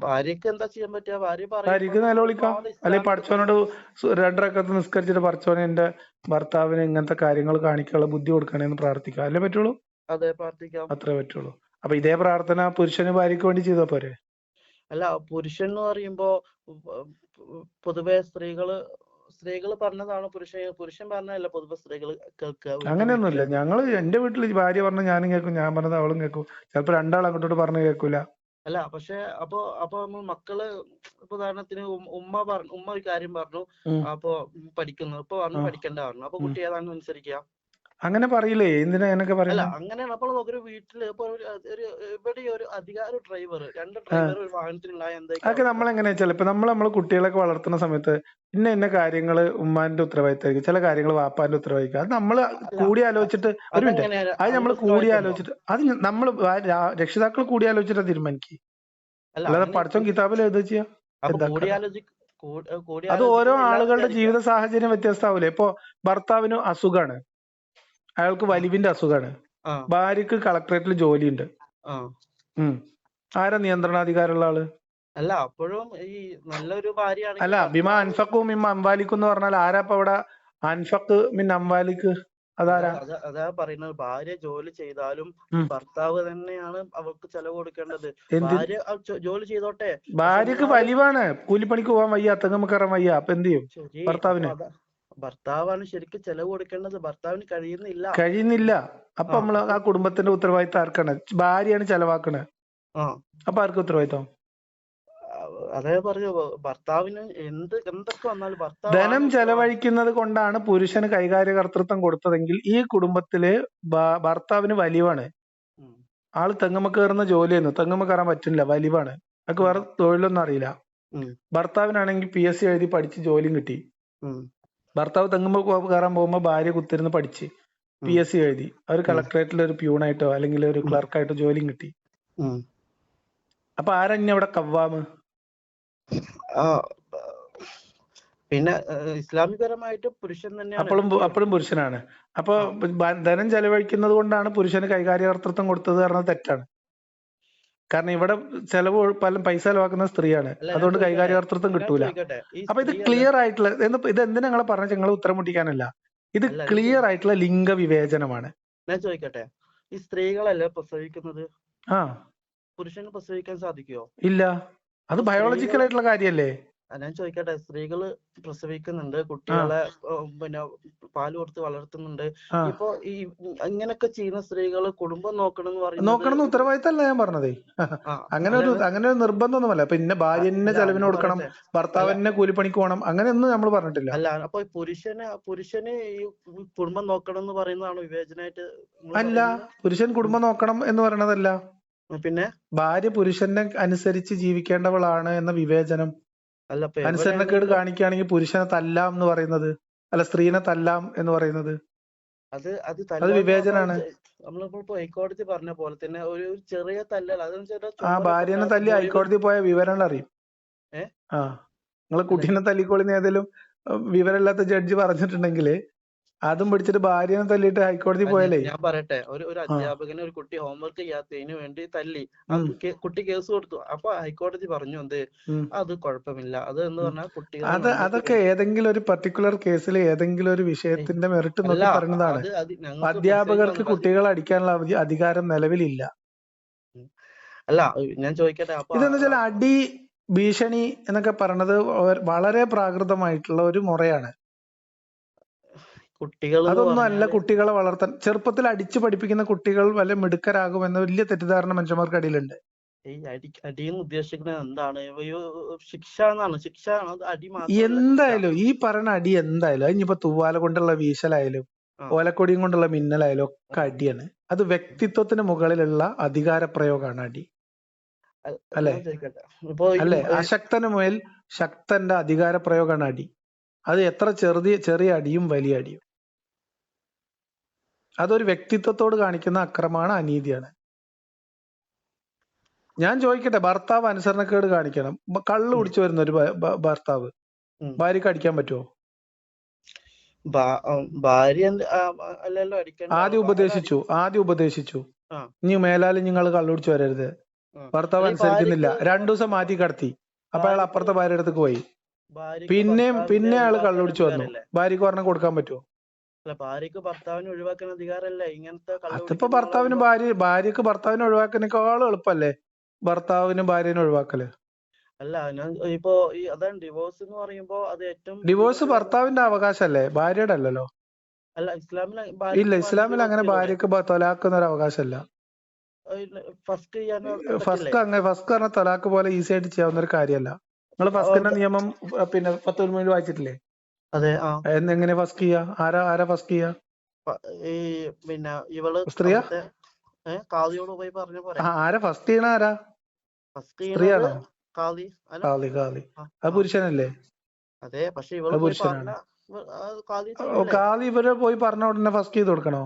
B: ഭാര്യക്ക് എന്താ ചെയ്യാൻ പറ്റുക?
A: ഭാര്യക്ക് നിലവിളിക്കാം. അല്ലെങ്കിൽ പഠിച്ചവനോട് 2 റക്അത്ത് നിസ്കരിച്ചിട്ട് പഠിച്ചവനെ എന്റെ ഭർത്താവിന് ഇങ്ങനത്തെ കാര്യങ്ങൾ കാണിക്കാനുള്ള ബുദ്ധി കൊടുക്കണേന്ന് പ്രാർത്ഥിക്കാം. അല്ലേ പറ്റുള്ളൂ?
B: അതെ, പ്രാർത്ഥിക്കാം.
A: അത്രേ പറ്റുള്ളൂ. അപ്പൊ ഇതേ പ്രാർത്ഥന പുരുഷന് ഭാര്യയ്ക്ക് വേണ്ടി ചെയ്താ പോരെ?
B: അല്ല, പുരുഷൻ എന്ന് പറയുമ്പോ പൊതുവെ സ്ത്രീകള് പറഞ്ഞതാണ് പുരുഷൻ പറഞ്ഞതല്ല പൊതുവെ സ്ത്രീകൾ കേൾക്കുക
A: അങ്ങനെയൊന്നുമില്ല. ഞങ്ങള് എന്റെ വീട്ടിൽ ഭാര്യ പറഞ്ഞ ഞാനും കേൾക്കും, ഞാൻ പറഞ്ഞത് അവളും കേൾക്കും. ചിലപ്പോ രണ്ടാൾ അങ്ങോട്ടോട്ട് പറഞ്ഞു കേൾക്കൂല.
B: അല്ല, പക്ഷെ അപ്പൊ മക്കള് ഇപ്പൊ ഉദാഹരണത്തിന് ഉമ്മ ഒരു കാര്യം പറഞ്ഞു, അപ്പൊ പഠിക്കുന്നു, ഇപ്പൊ പറഞ്ഞു പഠിക്കണ്ട പറഞ്ഞു, അപ്പൊ കുട്ടി ഏതാണ് അനുസരിക്കുക?
A: അങ്ങനെ പറയില്ലേ? എന്തിനാ അങ്ങനൊക്കെ
B: അല്ല,
A: പറയുന്നത്?
B: അങ്ങനെയാണ്. അപ്പോൾ ഒരു വീട്ടില് ഇപ്പൊ ഇവിടെ ഒരു രണ്ട് ഡ്രൈവർ ഒരു വാഹനത്തിലുണ്ടായ
A: അതൊക്കെ നമ്മളെങ്ങനെയാ വെച്ചാൽ ഇപ്പൊ നമ്മളെ കുട്ടികളൊക്കെ വളർത്തുന്ന സമയത്ത് ഇന്ന കാര്യങ്ങള് ഉമ്മാന്റെ ഉത്തരവാദിത്തമായിരിക്കും, ചില കാര്യങ്ങൾ വാപ്പാന്റെ ഉത്തരവാദിത്തം. അത് നമ്മൾ കൂടി ആലോചിച്ചിട്ട് ഒരു മിനിറ്റ്, അത് നമ്മൾ കൂടി ആലോചിച്ചിട്ട് അത് നമ്മൾ രക്ഷിതാക്കൾ കൂടി ആലോചിച്ചിട്ട് തീരുമാനിക്കുക. അല്ലാതെ പഠിച്ചോ കിതാബിൽ എഴുതി ചെയ്യാ. അത് ഓരോ ആളുകളുടെ ജീവിത സാഹചര്യം വ്യത്യസ്തമാവൂലേ? ഇപ്പൊ ഭർത്താവിന് അസുഖാണ്, അയാൾക്ക് വലിവിന്റെ അസുഖാണ്, ഭാര്യക്ക് കളക്ടറേറ്റിൽ ജോലിയുണ്ട്. ആരാ നിയന്ത്രണാധികാരമുള്ള ആള്?
B: അല്ല, അപ്പോഴും ഈ നല്ലൊരു ഭാര്യ
A: അല്ല, ബിമാ അൻഫക്കും മിമ്മ അംവാലിക്കും എന്ന് പറഞ്ഞാൽ ആരാപ്പ അവിടെ അൻഫക്ക് മിൻ അംവാലിക്ക്? അതാരാ?
B: അതാ പറയുന്നത്, ഭാര്യ ജോലി ചെയ്താലും ഭർത്താവ് തന്നെയാണ് അവർക്ക് ചെലവ് കൊടുക്കേണ്ടത്. ഭാര്യ ജോലി ചെയ്തോട്ടെ,
A: ഭാര്യക്ക് വലിവാണ്, കൂലിപ്പണിക്ക് പോകാൻ വയ്യ, തെങ്ങുമ്മ കയറാൻ വയ്യ, അപ്പൊ എന്ത് ചെയ്യും?
B: ഭർത്താവാണ് ശരിക്കും ചെലവ് കൊടുക്കേണ്ടത്, ഭർത്താവിന്
A: കഴിയുന്നില്ല. അപ്പൊ നമ്മള് ആ കുടുംബത്തിന്റെ ഉത്തരവാദിത്തം ആർക്കാണ്? ഭാര്യയാണ് ചെലവാക്കണത്. അപ്പൊ ആർക്ക് ഉത്തരവാദിത്തം?
B: അതേ പറഞ്ഞു, ഭർത്താവിന് എന്തൊക്കെ വന്നാലും
A: ധനം ചെലവഴിക്കുന്നത് കൊണ്ടാണ് പുരുഷന് കൈകാര്യകർത്തൃത്വം കൊടുത്തതെങ്കിൽ ഈ കുടുംബത്തില് ഭർത്താവിന് വലിവാണ്. ആള് തെങ്ങുമ്മ കയറുന്ന ജോലിയായിരുന്നു, തെങ്ങുമ്മ കയറാൻ പറ്റില്ല, വലിവാണ്, അതൊക്കെ വേറെ തൊഴിലൊന്നും അറിയില്ല. ഭർത്താവിനാണെങ്കിൽ PSC എഴുതി പഠിച്ച് ജോലിയും കിട്ടി. ഭർത്താവ് തെങ്ങുമ്പോ കയറാൻ പോകുമ്പോ ഭാര്യ കുത്തിരുന്ന് പഠിച്ച് PSC എഴുതി, അവർ കളക്ടറേറ്റിൽ ഒരു പ്യൂണായിട്ടോ അല്ലെങ്കിൽ ഒരു ക്ലർക്കായിട്ടോ ജോലിയും കിട്ടി. അപ്പൊ ആരഞ്ഞ അവിടെ കവ്വാമ്?
B: പിന്നെ ഇസ്ലാമികപരമായിട്ട് പുരുഷൻ തന്നെയാണ്,
A: അപ്പോഴും പുരുഷനാണ്. അപ്പൊ ധനം ചെലവഴിക്കുന്നത് കൊണ്ടാണ് പുരുഷന് കൈകാര്യകർത്തൃത്വം കൊടുത്തത് പറഞ്ഞത് തെറ്റാണ്. കാരണം ഇവിടെ പൈസ ചെലവാക്കുന്ന സ്ത്രീയാണ്, അതുകൊണ്ട് കൈകാര്യകർത്തൃത്വം കിട്ടൂല. അപ്പൊ ഇത് ക്ലിയർ ആയിട്ടുള്ള ഇത് എന്തിനാ നിങ്ങളെ പറഞ്ഞ ഞങ്ങൾ ഉത്തരം മുട്ടിക്കാനല്ല, ഇത് ക്ലിയർ ആയിട്ടുള്ള ലിംഗവിവേചനമാണ്.
B: ഞാൻ ചോദിക്കട്ടെ, ഈ സ്ത്രീകളല്ലേ പ്രസവിക്കുന്നത്? പുരുഷന് പ്രസവിക്കാൻ സാധിക്കുമോ?
A: ഇല്ല, അത് ബയോളജിക്കൽ ആയിട്ടുള്ള കാര്യല്ലേ.
B: ഞാൻ ചോദിക്കട്ടെ, സ്ത്രീകള് പ്രസവിക്കുന്നുണ്ട്, കുട്ടികളെ പിന്നെ പാല് കൊടുത്ത് വളർത്തുന്നുണ്ട്. ഇപ്പൊ ഈ ഇങ്ങനൊക്കെ ചെയ്യുന്ന സ്ത്രീകള് കുടുംബം നോക്കണം
A: ഉത്തരവാദിത്തമല്ല ഞാൻ പറഞ്ഞതേ. അങ്ങനെ ഒരു നിർബന്ധമൊന്നുമല്ല. പിന്നെ ഭാര്യനെ ചെലവിന് കൊടുക്കണം, ഭർത്താവിനെ കൂലിപ്പണിക്ക് പോകണം, അങ്ങനെയൊന്നും നമ്മൾ പറഞ്ഞിട്ടില്ല.
B: അല്ല, അപ്പൊ പുരുഷന് ഈ കുടുംബം നോക്കണം എന്ന് പറയുന്നതാണ് വിവേചനമായിട്ട്?
A: അല്ല, പുരുഷൻ കുടുംബം നോക്കണം എന്ന് പറയണതല്ല. പിന്നെ ഭാര്യ പുരുഷനെ അനുസരിച്ച് ജീവിക്കേണ്ടവളാണ് എന്ന വിവേചനം. അനുസരണക്കേട് കാണിക്കുകയാണെങ്കിൽ പുരുഷനെ തല്ലാം എന്ന് പറയുന്നത്, അല്ല സ്ത്രീനെ തല്ലാം എന്ന് പറയുന്നത്, അത് വിവേചനാണ്.
B: നമ്മളിപ്പോ ഹൈക്കോടതി പറഞ്ഞ പോലെ തന്നെ ഒരു ചെറിയ തല്ലൽ,
A: ഭാര്യനെ തല്ലി ഹൈക്കോടതി പോയ വിവരം അറിയും. നിങ്ങളെ കുട്ടീനെ തല്ലിക്കോളിന്ന് ഏതെങ്കിലും വിവരമില്ലാത്ത ജഡ്ജി പറഞ്ഞിട്ടുണ്ടെങ്കിൽ അതും പിടിച്ചിട്ട് ഭാര്യനെ തല്ലിയിട്ട് ഹൈക്കോടതി പോയാലേ.
B: ഞാൻ പറയട്ടെ, ഒരു അധ്യാപകനെ ഒരു കുട്ടി ഹോംവർക്ക് ചെയ്യാത്തതിന് വേണ്ടി തല്ലി, കുട്ടി കേസ് കൊടുത്തു. അപ്പൊ ഹൈക്കോടതി പറഞ്ഞു എന്ത്, അത് കുഴപ്പമില്ല, അത് എന്ന് പറഞ്ഞാൽ കുട്ടികൾ
A: അതൊക്കെ ഏതെങ്കിലും ഒരു പർട്ടിക്കുലർ കേസിൽ ഏതെങ്കിലും ഒരു വിഷയത്തിന്റെ മെറിറ്റ് നോക്കി പറയുന്നതാണ്. അധ്യാപകർക്ക് കുട്ടികളെ അടിക്കാനുള്ള അധികാരം നിലവിലില്ല.
B: അല്ല, ഞാൻ ചോദിക്കട്ടെ,
A: ഇതെന്ന് വെച്ചാൽ അടി, ഭീഷണി എന്നൊക്കെ പറയണത് വളരെ പ്രാകൃതമായിട്ടുള്ള ഒരു മുറയാണ്. അതൊന്നും അല്ല കുട്ടികളെ വളർത്താൻ. ചെറുപ്പത്തിൽ അടിച്ചു പഠിപ്പിക്കുന്ന കുട്ടികൾ വല്ല മിടുക്കരാകുമെന്ന വലിയ തെറ്റിദ്ധാരണ മനുഷ്യന്മാർക്കിടയിലുണ്ട്.
B: ഈ അടിയെന്ന് ഉദ്ദേശിക്കുന്നത് എന്താണ്? ശിക്ഷ എന്നാണ്. ശിക്ഷ അടി
A: എന്തായാലും ഈ പറയുന്ന അടി എന്തായാലും, അതിനിപ്പോ തൂവാല കൊണ്ടുള്ള വീശലായാലും ഓലക്കൊടിയും കൊണ്ടുള്ള മിന്നലായാലും ഒക്കെ അടിയാണ്. അത് വ്യക്തിത്വത്തിന് മുകളിലുള്ള അധികാര പ്രയോഗമാണ് അടി, അല്ലെ? അല്ലെ? അശക്തന് മേൽ ശക്തന്റെ അധികാര പ്രയോഗമാണ് അടി. അത് എത്ര ചെറിയ അടിയും വലിയ അടിയും. അതൊരു വ്യക്തിത്വത്തോട് കാണിക്കുന്ന അക്രമമാണ്, അനീതിയാണ്. ഞാൻ ചോദിക്കട്ടെ, ഭർത്താവ് അനുസരണക്കേട് കാണിക്കണം, കള്ളു കുടിച്ചു വരുന്ന ഒരു ഭർത്താവ് ഭാര്യക്ക് അടിക്കാൻ പറ്റുമോ? ആദ്യം ഉപദേശിച്ചു ഇനി മേലാലും നിങ്ങൾ കള്ളു കുടിച്ചു വരരുത്. ഭർത്താവ് അനുസരിക്കുന്നില്ല, 2 ദിവസം മാറ്റി കടത്തി. അപ്പൊ അയാൾ അപ്പുറത്തെ ഭാര്യ അടുത്തേക്ക് പോയി, പിന്നെ അയാൾ കള്ളു കുടിച്ചു വന്നു. ഭാര്യക്ക് പറഞ്ഞാൽ കൊടുക്കാൻ പറ്റുമോ?
B: അല്ല, ഭാര്യക്ക് ഭർത്താവിനെ ഒഴിവാക്കാൻ അധികാരമല്ലേ ഇങ്ങനത്തെ
A: അതിപ്പോ
B: കള്ളുകുടിക്കുന്ന
A: ഭർത്താവിന്
B: ആളാകുമ്പോ?
A: ഭാര്യക്ക് ഭർത്താവിനെ ഒഴിവാക്കുന്നേക്കാളും എളുപ്പല്ലേ ഭർത്താവിന് ഭാര്യനെ ഒഴിവാക്കല്?
B: അല്ല, ഞാൻ ഇപ്പൊ അതാണ് ഡിവോഴ്സ് എന്ന് പറയുമ്പോ അത് ഏറ്റവും
A: ഡിവോഴ്സ്
B: ബുദ്ധിമുട്ടുള്ള.
A: ഭർത്താവിന്റെ അവകാശമല്ലേ, ഭാര്യയുടെ അല്ലല്ലോ.
B: അല്ല, ഇസ്ലാമിൽ
A: ഇല്ല,
B: ഭാര്യക്ക്
A: ഇസ്ലാമിൽ
B: ഡിവോഴ്സ്
A: അങ്ങനെ
B: ചെയ്തൂടെ?
A: ഭാര്യക്ക് തൊലാക്കുന്ന ഒരു അവകാശമല്ല.
B: ഫസ്റ്റ് ചെയ്യാൻ പറ്റില്ലേ?
A: ഫസ്ക് പറഞ്ഞ തൊലാക്ക് പോലെ ഈസി ആയിട്ട് ചെയ്യാവുന്ന ഒരു കാര്യമല്ല. നിങ്ങൾ ഫസ്കിന്റെ നിയമം പിന്നെ 10 വായിച്ചിട്ടില്ലേ?
B: അതെ. ആ,
A: എങ്ങനെ ഫസ്ക് ചെയ്യാ? ആരാ ഫസ്ക് ചെയ്യാ?
B: ഈ പിന്നെ ഇവള്
A: സ്ത്രീയാ?
B: അവിടുത്തെ കാളിയോട് പോയി പറഞ്ഞ പോരെ?
A: ആരാ ഫസ്റ്റ് ചെയ്യണ? ആരാ?
B: ഫസ്റ്റ് ചെയ്യണത്
A: സ്ത്രീയാണോ?
B: കാളി. അല്ല,
A: കാളി.
B: ആ,
A: അത്
B: ആ.
A: പുരുഷനല്ലേ?
B: അതെ, പക്ഷെ ഇവള്
A: അത്
B: പോയി പറഞ്ഞ
A: പുരുഷനാണ്.
B: കാളി ചെയ്യൂലേ?
A: കാളി ഇവര് പോയി പറഞ്ഞ ഉടനെ ഫസ്റ്റ് ചെയ്ത് കൊടുക്കണോ?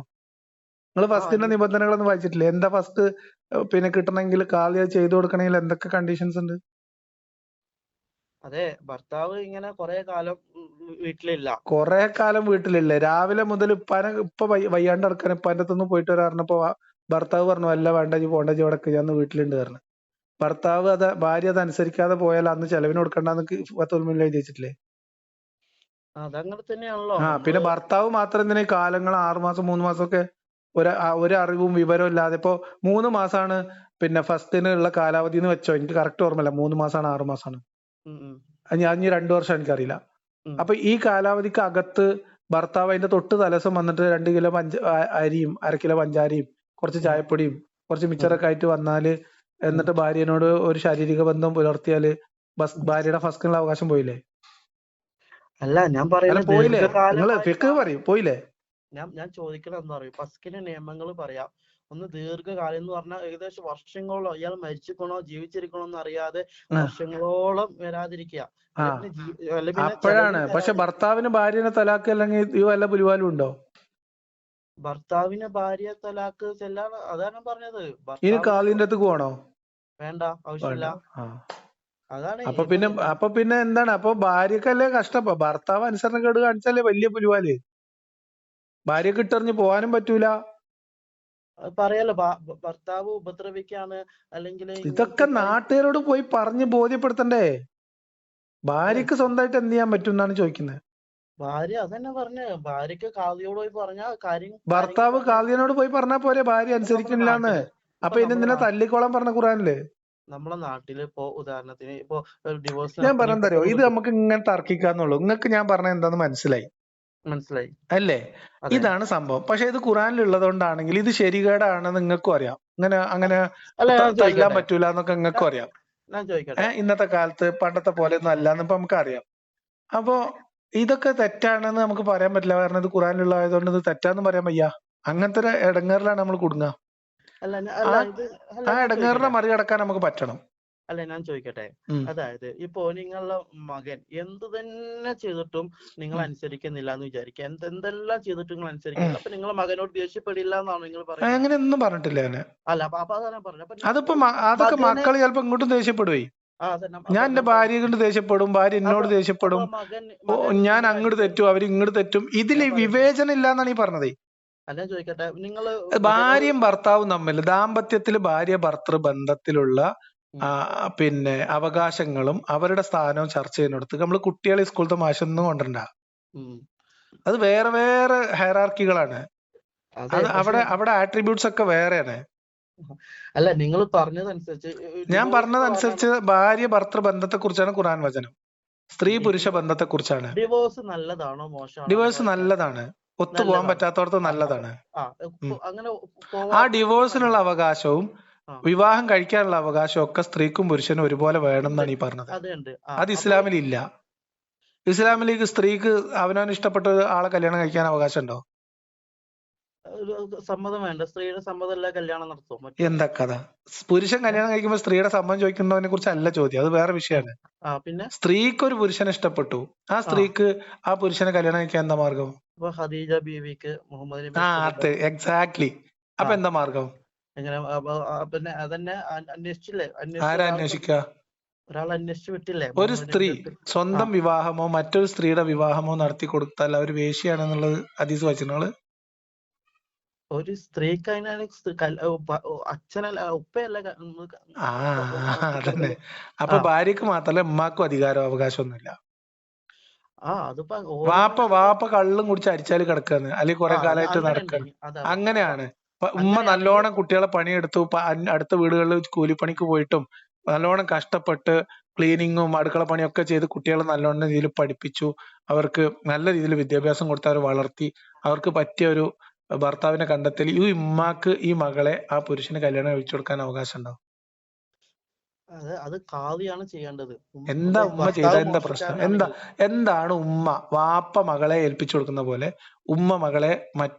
A: നിങ്ങൾ
B: ആ,
A: ഫസ്റ്റിന്റെ നിബന്ധനകളൊന്നും വായിച്ചിട്ടില്ലേ? എന്താ ഫസ്റ്റ് പിന്നെ കിട്ടണമെങ്കിൽ കാളി അത് ചെയ്തു കൊടുക്കണമെങ്കിൽ എന്തൊക്കെ കണ്ടീഷൻസ് ഉണ്ട്?
B: അതെ, ഭർത്താവ് ഇങ്ങനെ കൊറേ കാലം വീട്ടിലില്ല.
A: കൊറേ കാലം വീട്ടിലില്ലേ? രാവിലെ മുതൽ ഇപ്പൊ വയ്യാണ്ട് നടക്കാൻ ഇപ്പാന്റെ അടുത്തൊന്നും പോയിട്ട് വരാറിനപ്പോ ഭർത്താവ് പറഞ്ഞു അല്ല വേണ്ട ജി പോണ്ട ജി ഇവിടെ ഞാൻ വീട്ടിലുണ്ട് പറഞ്ഞു. ഭർത്താവ് ഭാര്യ അത് അനുസരിക്കാതെ പോയാൽ അന്ന് ചെലവിന് കൊടുക്കണ്ടെന്ന് 10 എഴുതി വെച്ചിട്ടില്ലേ?
B: അതങ്ങനെ തന്നെയാണല്ലോ
A: പിന്നെ
B: നമ്മള്.
A: ഭർത്താവ് മാത്രം എന്തിനാ ഈ കാലങ്ങൾ 6 മാസം 3 മാസം ഒക്കെ ഒരു അറിവും വിവരവും ഇല്ലാതെ ഇപ്പൊ 3 മാസമാണ് പിന്നെ ഫസ്റ്റിന് ഉള്ള കാലാവധി എന്ന് വെച്ചോ, എനിക്ക് കറക്റ്റ് ഓർമ്മയില്ല 3 മാസമാണ് 6 മാസമാണ്, ഞാൻ ഇനി 2 വർഷം എനിക്കറിയില്ല. അപ്പൊ ഈ കാലാവധിക്ക് അകത്ത് ഭർത്താവ് അതിന്റെ തൊട്ട് തലസം വന്നിട്ട് 2 കിലോ അരിയും 1/2 കിലോ പഞ്ചാരയും കുറച്ച് ചായപ്പൊടിയും കുറച്ച് മിച്ചറൊക്കെ ആയിട്ട് വന്നാല് എന്നിട്ട് ഭാര്യനോട് ഒരു ശാരീരിക ബന്ധം പുലർത്തിയാല് ഭാര്യയുടെ ഫസ്റ്റിനുള്ള അവകാശം പോയില്ലേ?
B: അല്ല, ഞാൻ
A: അല്ല
B: പറയുന്നത്
A: പോയില്ലേ? നിങ്ങൾ
B: ദീർഘകാലമായി
A: ഫിഖ് പറയും പോയില്ലേ?
B: ഞാൻ ചോദിക്കണത് എന്താ പറയുക, ഫസ്കിന്റെ നിയമങ്ങൾ പറയാം. ഒന്ന് ദീർഘകാലം എന്ന് പറഞ്ഞാൽ ഏകദേശം വർഷങ്ങളോളം ഇയാൾ മരിച്ചിരിക്കണോ ജീവിച്ചിരിക്കണോ എന്ന് അറിയാതെ വർഷങ്ങളോളം വരാതിരിക്കുക. അല്ലെ പിന്നെ
A: അപ്പോഴാണ്. പക്ഷെ ഭർത്താവിന് ഭാര്യനെ തലാക്ക് അല്ലെങ്കിൽ ഈ വല്ല പുലിവാലും ഉണ്ടോ?
B: ഭർത്താവിന് ഭാര്യ തലാക്ക് ചെല്ലാണ്. അതാണ് പറഞ്ഞത്.
A: ഇനി
B: ഭർത്താവിന്
A: കാലിന്റെ അടുത്ത് പോകണോ?
B: വേണ്ട, ആവശ്യമില്ല. അതാണ്
A: അപ്പൊ പിന്നെ എന്താണ്? അപ്പൊ ഭാര്യക്കല്ലേ കഷ്ടം. ഭർത്താവ് അനുസരണക്കേട് കാണിച്ചാലേ വലിയ പുലിവാല്. ഭാര്യക്ക് ഇട്ടെറിഞ്ഞ് പോകാനും പറ്റൂല.
B: പറയാലോ, ഭർത്താവ് ഉപദ്രവിക്കാണ് അല്ലെങ്കിൽ
A: ഇതൊക്കെ നാട്ടുകാരോട് പോയി പറഞ്ഞ് ബോധ്യപ്പെടുത്തണ്ടേ? ഭാര്യക്ക് സ്വന്തമായിട്ട് എന്ത് ചെയ്യാൻ പറ്റും എന്നാണ് ചോദിക്കുന്നത്.
B: ഭാര്യ അതന്നെ പറഞ്ഞ, ഭാര്യക്ക് കാളിയോട് പോയി പറഞ്ഞ കാര്യം.
A: ഭർത്താവ് കാളിയനോട് പോയി പറഞ്ഞാ പോരെ ഭാര്യ അനുസരിക്കുന്നില്ലാന്ന്? അപ്പൊ ഇനി എന്തിനാ തല്ലിക്കോളാൻ പറഞ്ഞ ഖുറാനില്?
B: നമ്മളെ നാട്ടില് ഇപ്പൊ ഉദാഹരണത്തിന് ഇപ്പൊ ഡിവോഴ്സ്
A: ഞാൻ പറഞ്ഞെന്തറിയോ, ഇത് നമുക്ക് ഇങ്ങനെ തർക്കിക്കാന്നുള്ളൂ. നിങ്ങൾക്ക് ഞാൻ പറഞ്ഞ എന്താന്ന് മനസ്സിലായി അല്ലേ? ഇതാണ് സംഭവം. പക്ഷെ ഇത് ഖുറാനിലുള്ളത് കൊണ്ടാണെങ്കിൽ ഇത് ശരികേടാണെന്ന് നിങ്ങൾക്കും അറിയാം. അങ്ങനെ തല്ലാൻ പറ്റൂല എന്നൊക്കെ നിങ്ങൾക്കും അറിയാം. ഇന്നത്തെ കാലത്ത് പണ്ടത്തെ പോലെ ഒന്നും അല്ലാന്ന് ഇപ്പൊ നമുക്ക് അറിയാം. അപ്പൊ ഇതൊക്കെ തെറ്റാണെന്ന് നമുക്ക് പറയാൻ പറ്റില്ല. കാരണം ഇത് ഖുറാനിലുള്ളതായതുകൊണ്ട് ഇത് തെറ്റാന്ന് പറയാൻ വയ്യ. അങ്ങനത്തെ ഒരു ഇടങ്ങേറിലാണ് നമ്മൾ കൂടുന്നത്. ആ ഇടങ്ങേറിനെ മറികടക്കാൻ നമുക്ക് പറ്റണം.
B: അല്ല, ഞാൻ ചോദിക്കട്ടെ, അതായത് ഇപ്പോ നിങ്ങളുടെ മകൻ എന്ത് തന്നെ ചെയ്തിട്ടും നിങ്ങൾ അനുസരിക്കുന്നില്ല എന്ന് വിചാരിക്കുക. എന്തെല്ലാം ചെയ്തിട്ടും നിങ്ങൾ അനുസരിക്കുന്നില്ല. അപ്പൊ നിങ്ങളെ മകനോട് ദേഷ്യപ്പെടില്ല എന്നാണ് നിങ്ങൾ പറയുന്നത്?
A: അങ്ങനെയൊന്നും പറഞ്ഞിട്ടില്ല.
B: അല്ല, അപ്പൊ അതാണ് പറഞ്ഞത്.
A: അതിപ്പോ അതൊക്കെ മക്കള് ചിലപ്പോ ഇങ്ങോട്ടും ദേഷ്യപ്പെടുവേ. ഞാൻ എന്റെ ഭാര്യയെ കൊണ്ട് ദേഷ്യപ്പെടും, ഭാര്യ എന്നോട് ദേഷ്യപ്പെടും, ഞാൻ അങ്ങോട്ട് തെറ്റും അവര് ഇങ്ങോട്ട് തെറ്റും. ഇതിൽ വിവേചനം ഇല്ലാന്നാണ് ഈ പറഞ്ഞത്.
B: അല്ല, ചോദിക്കട്ടെ, നിങ്ങള്
A: ഭാര്യയും ഭർത്താവും തമ്മിൽ ദാമ്പത്യത്തിൽ ഭാര്യ ഭർത്തൃ ബന്ധത്തിലുള്ള പിന്നെ അവകാശങ്ങളും അവരുടെ സ്ഥാനവും ചർച്ച ചെയ്യുന്നിടത്ത് നമ്മൾ കുട്ടികളെ സ്കൂളത്തെ മാഷൊന്നും കൊണ്ടുവരണ്ട. അത് വേറെ വേറെ ഹൈറാർക്കികളാണ്. അത് അവിടെ ആട്രിബ്യൂട്ട്സ് ഒക്കെ വേറെയാണ്.
B: അല്ല, നിങ്ങൾ പറഞ്ഞതനുസരിച്ച്
A: ഞാൻ പറഞ്ഞതനുസരിച്ച് ഭാര്യ ഭർത്തൃ ബന്ധത്തെ കുറിച്ചാണ് ഖുർആൻ വചനം. സ്ത്രീ പുരുഷ ബന്ധത്തെ കുറിച്ചാണ്.
B: ഡിവോഴ്സ് നല്ലതാണോ മോശമാണോ?
A: ഡിവോഴ്സ് നല്ലതാണ്. ഒത്തുപോകാൻ പറ്റാത്തവർക്ക് നല്ലതാണ്.
B: അങ്ങനെ
A: ആ ഡിവോഴ്സിനുള്ള അവകാശവും വിവാഹം കഴിക്കാനുള്ള അവകാശവും ഒക്കെ സ്ത്രീക്കും പുരുഷനും ഒരുപോലെ വേണമെന്നാണ് ഈ പറഞ്ഞത്. അത് ഇസ്ലാമിൽ ഇല്ല. ഇസ്ലാമിലേക്ക് സ്ത്രീക്ക് അവനവന് ഇഷ്ടപ്പെട്ട ആളെ കല്യാണം കഴിക്കാൻ അവകാശം ഉണ്ടോ?
B: സമ്മതം വേണ്ട. സ്ത്രീയുടെ സമ്മതമല്ല കല്യാണം നടത്തും.
A: എന്താ കഥ? പുരുഷൻ കല്യാണം കഴിക്കുമ്പോൾ സ്ത്രീയുടെ സമ്മതം ചോദിക്കുന്നതിനെ കുറിച്ച് അല്ല ചോദ്യം. അത് വേറെ വിഷയമാണ്.
B: പിന്നെ
A: സ്ത്രീക്ക് ഒരു പുരുഷനെ ഇഷ്ടപ്പെട്ടു, ആ സ്ത്രീക്ക് ആ പുരുഷനെ കല്യാണം കഴിക്കാൻ എന്താ മാർഗം?
B: ഖദീജ ബീവിക്ക് മുഹമ്മദ്
A: നബി എക്സാക്ട്ലി. അപ്പൊ എന്താ മാർഗം?
B: പിന്നെ അതന്നെ അന്വേഷിച്ചില്ലേ?
A: ആരാ അന്വേഷിക്കുക?
B: ഒരാൾ അന്വേഷിച്ചു വിട്ടില്ലേ?
A: ഒരു സ്ത്രീ സ്വന്തം വിവാഹമോ മറ്റൊരു സ്ത്രീയുടെ വിവാഹമോ നടത്തി കൊടുത്താൽ അവർ വേശ്യയാണെന്നുള്ളത് ഹദീസ് വായിച്ചിട്ടുള്ളത്.
B: ഒരു സ്ത്രീക്ക് അച്ഛനല്ല ഉപ്പയല്ല.
A: അതന്നെ. അപ്പൊ ഭാര്യക്ക് മാത്രമല്ല ഉമ്മാക്കും അധികാരം അവകാശം ഒന്നുമില്ല.
B: അതിപ്പോ
A: വാപ്പ കള്ളും കുടിച്ച് അരിച്ചാല് കിടക്കാന്ന്, അല്ലെങ്കിൽ കുറെ കാലമായിട്ട് നടക്കാണ്. അങ്ങനെയാണ്. ഉമ്മ നല്ലോണം കുട്ടികളെ പണിയെടുത്തു, അടുത്ത വീടുകളിൽ കൂലിപ്പണിക്ക് പോയിട്ടും നല്ലോണം കഷ്ടപ്പെട്ട് ക്ലീനിങ്ങും അടുക്കള പണിയൊക്കെ ചെയ്ത് കുട്ടികളെ നല്ലോണം രീതിയിൽ പഠിപ്പിച്ചു, അവർക്ക് നല്ല രീതിയിൽ വിദ്യാഭ്യാസം കൊടുത്ത് അവർ വളർത്തി, അവർക്ക് പറ്റിയ ഒരു ഭർത്താവിനെ കണ്ടെത്തൽ ഈ ഉമ്മാക്ക് ഈ മകളെ ആ പുരുഷന് കല്യാണം കഴിച്ചു കൊടുക്കാൻ അവകാശം ഉണ്ടോ?
B: അത് കാളിയാണ് ചെയ്യേണ്ടത്.
A: എന്താ ഉമ്മ ചെയ്ത എന്താ പ്രശ്നം? എന്താണ് ഉമ്മ വാപ്പ മകളെ ഏൽപ്പിച്ചു കൊടുക്കുന്ന പോലെ ഉമ്മ മകളെ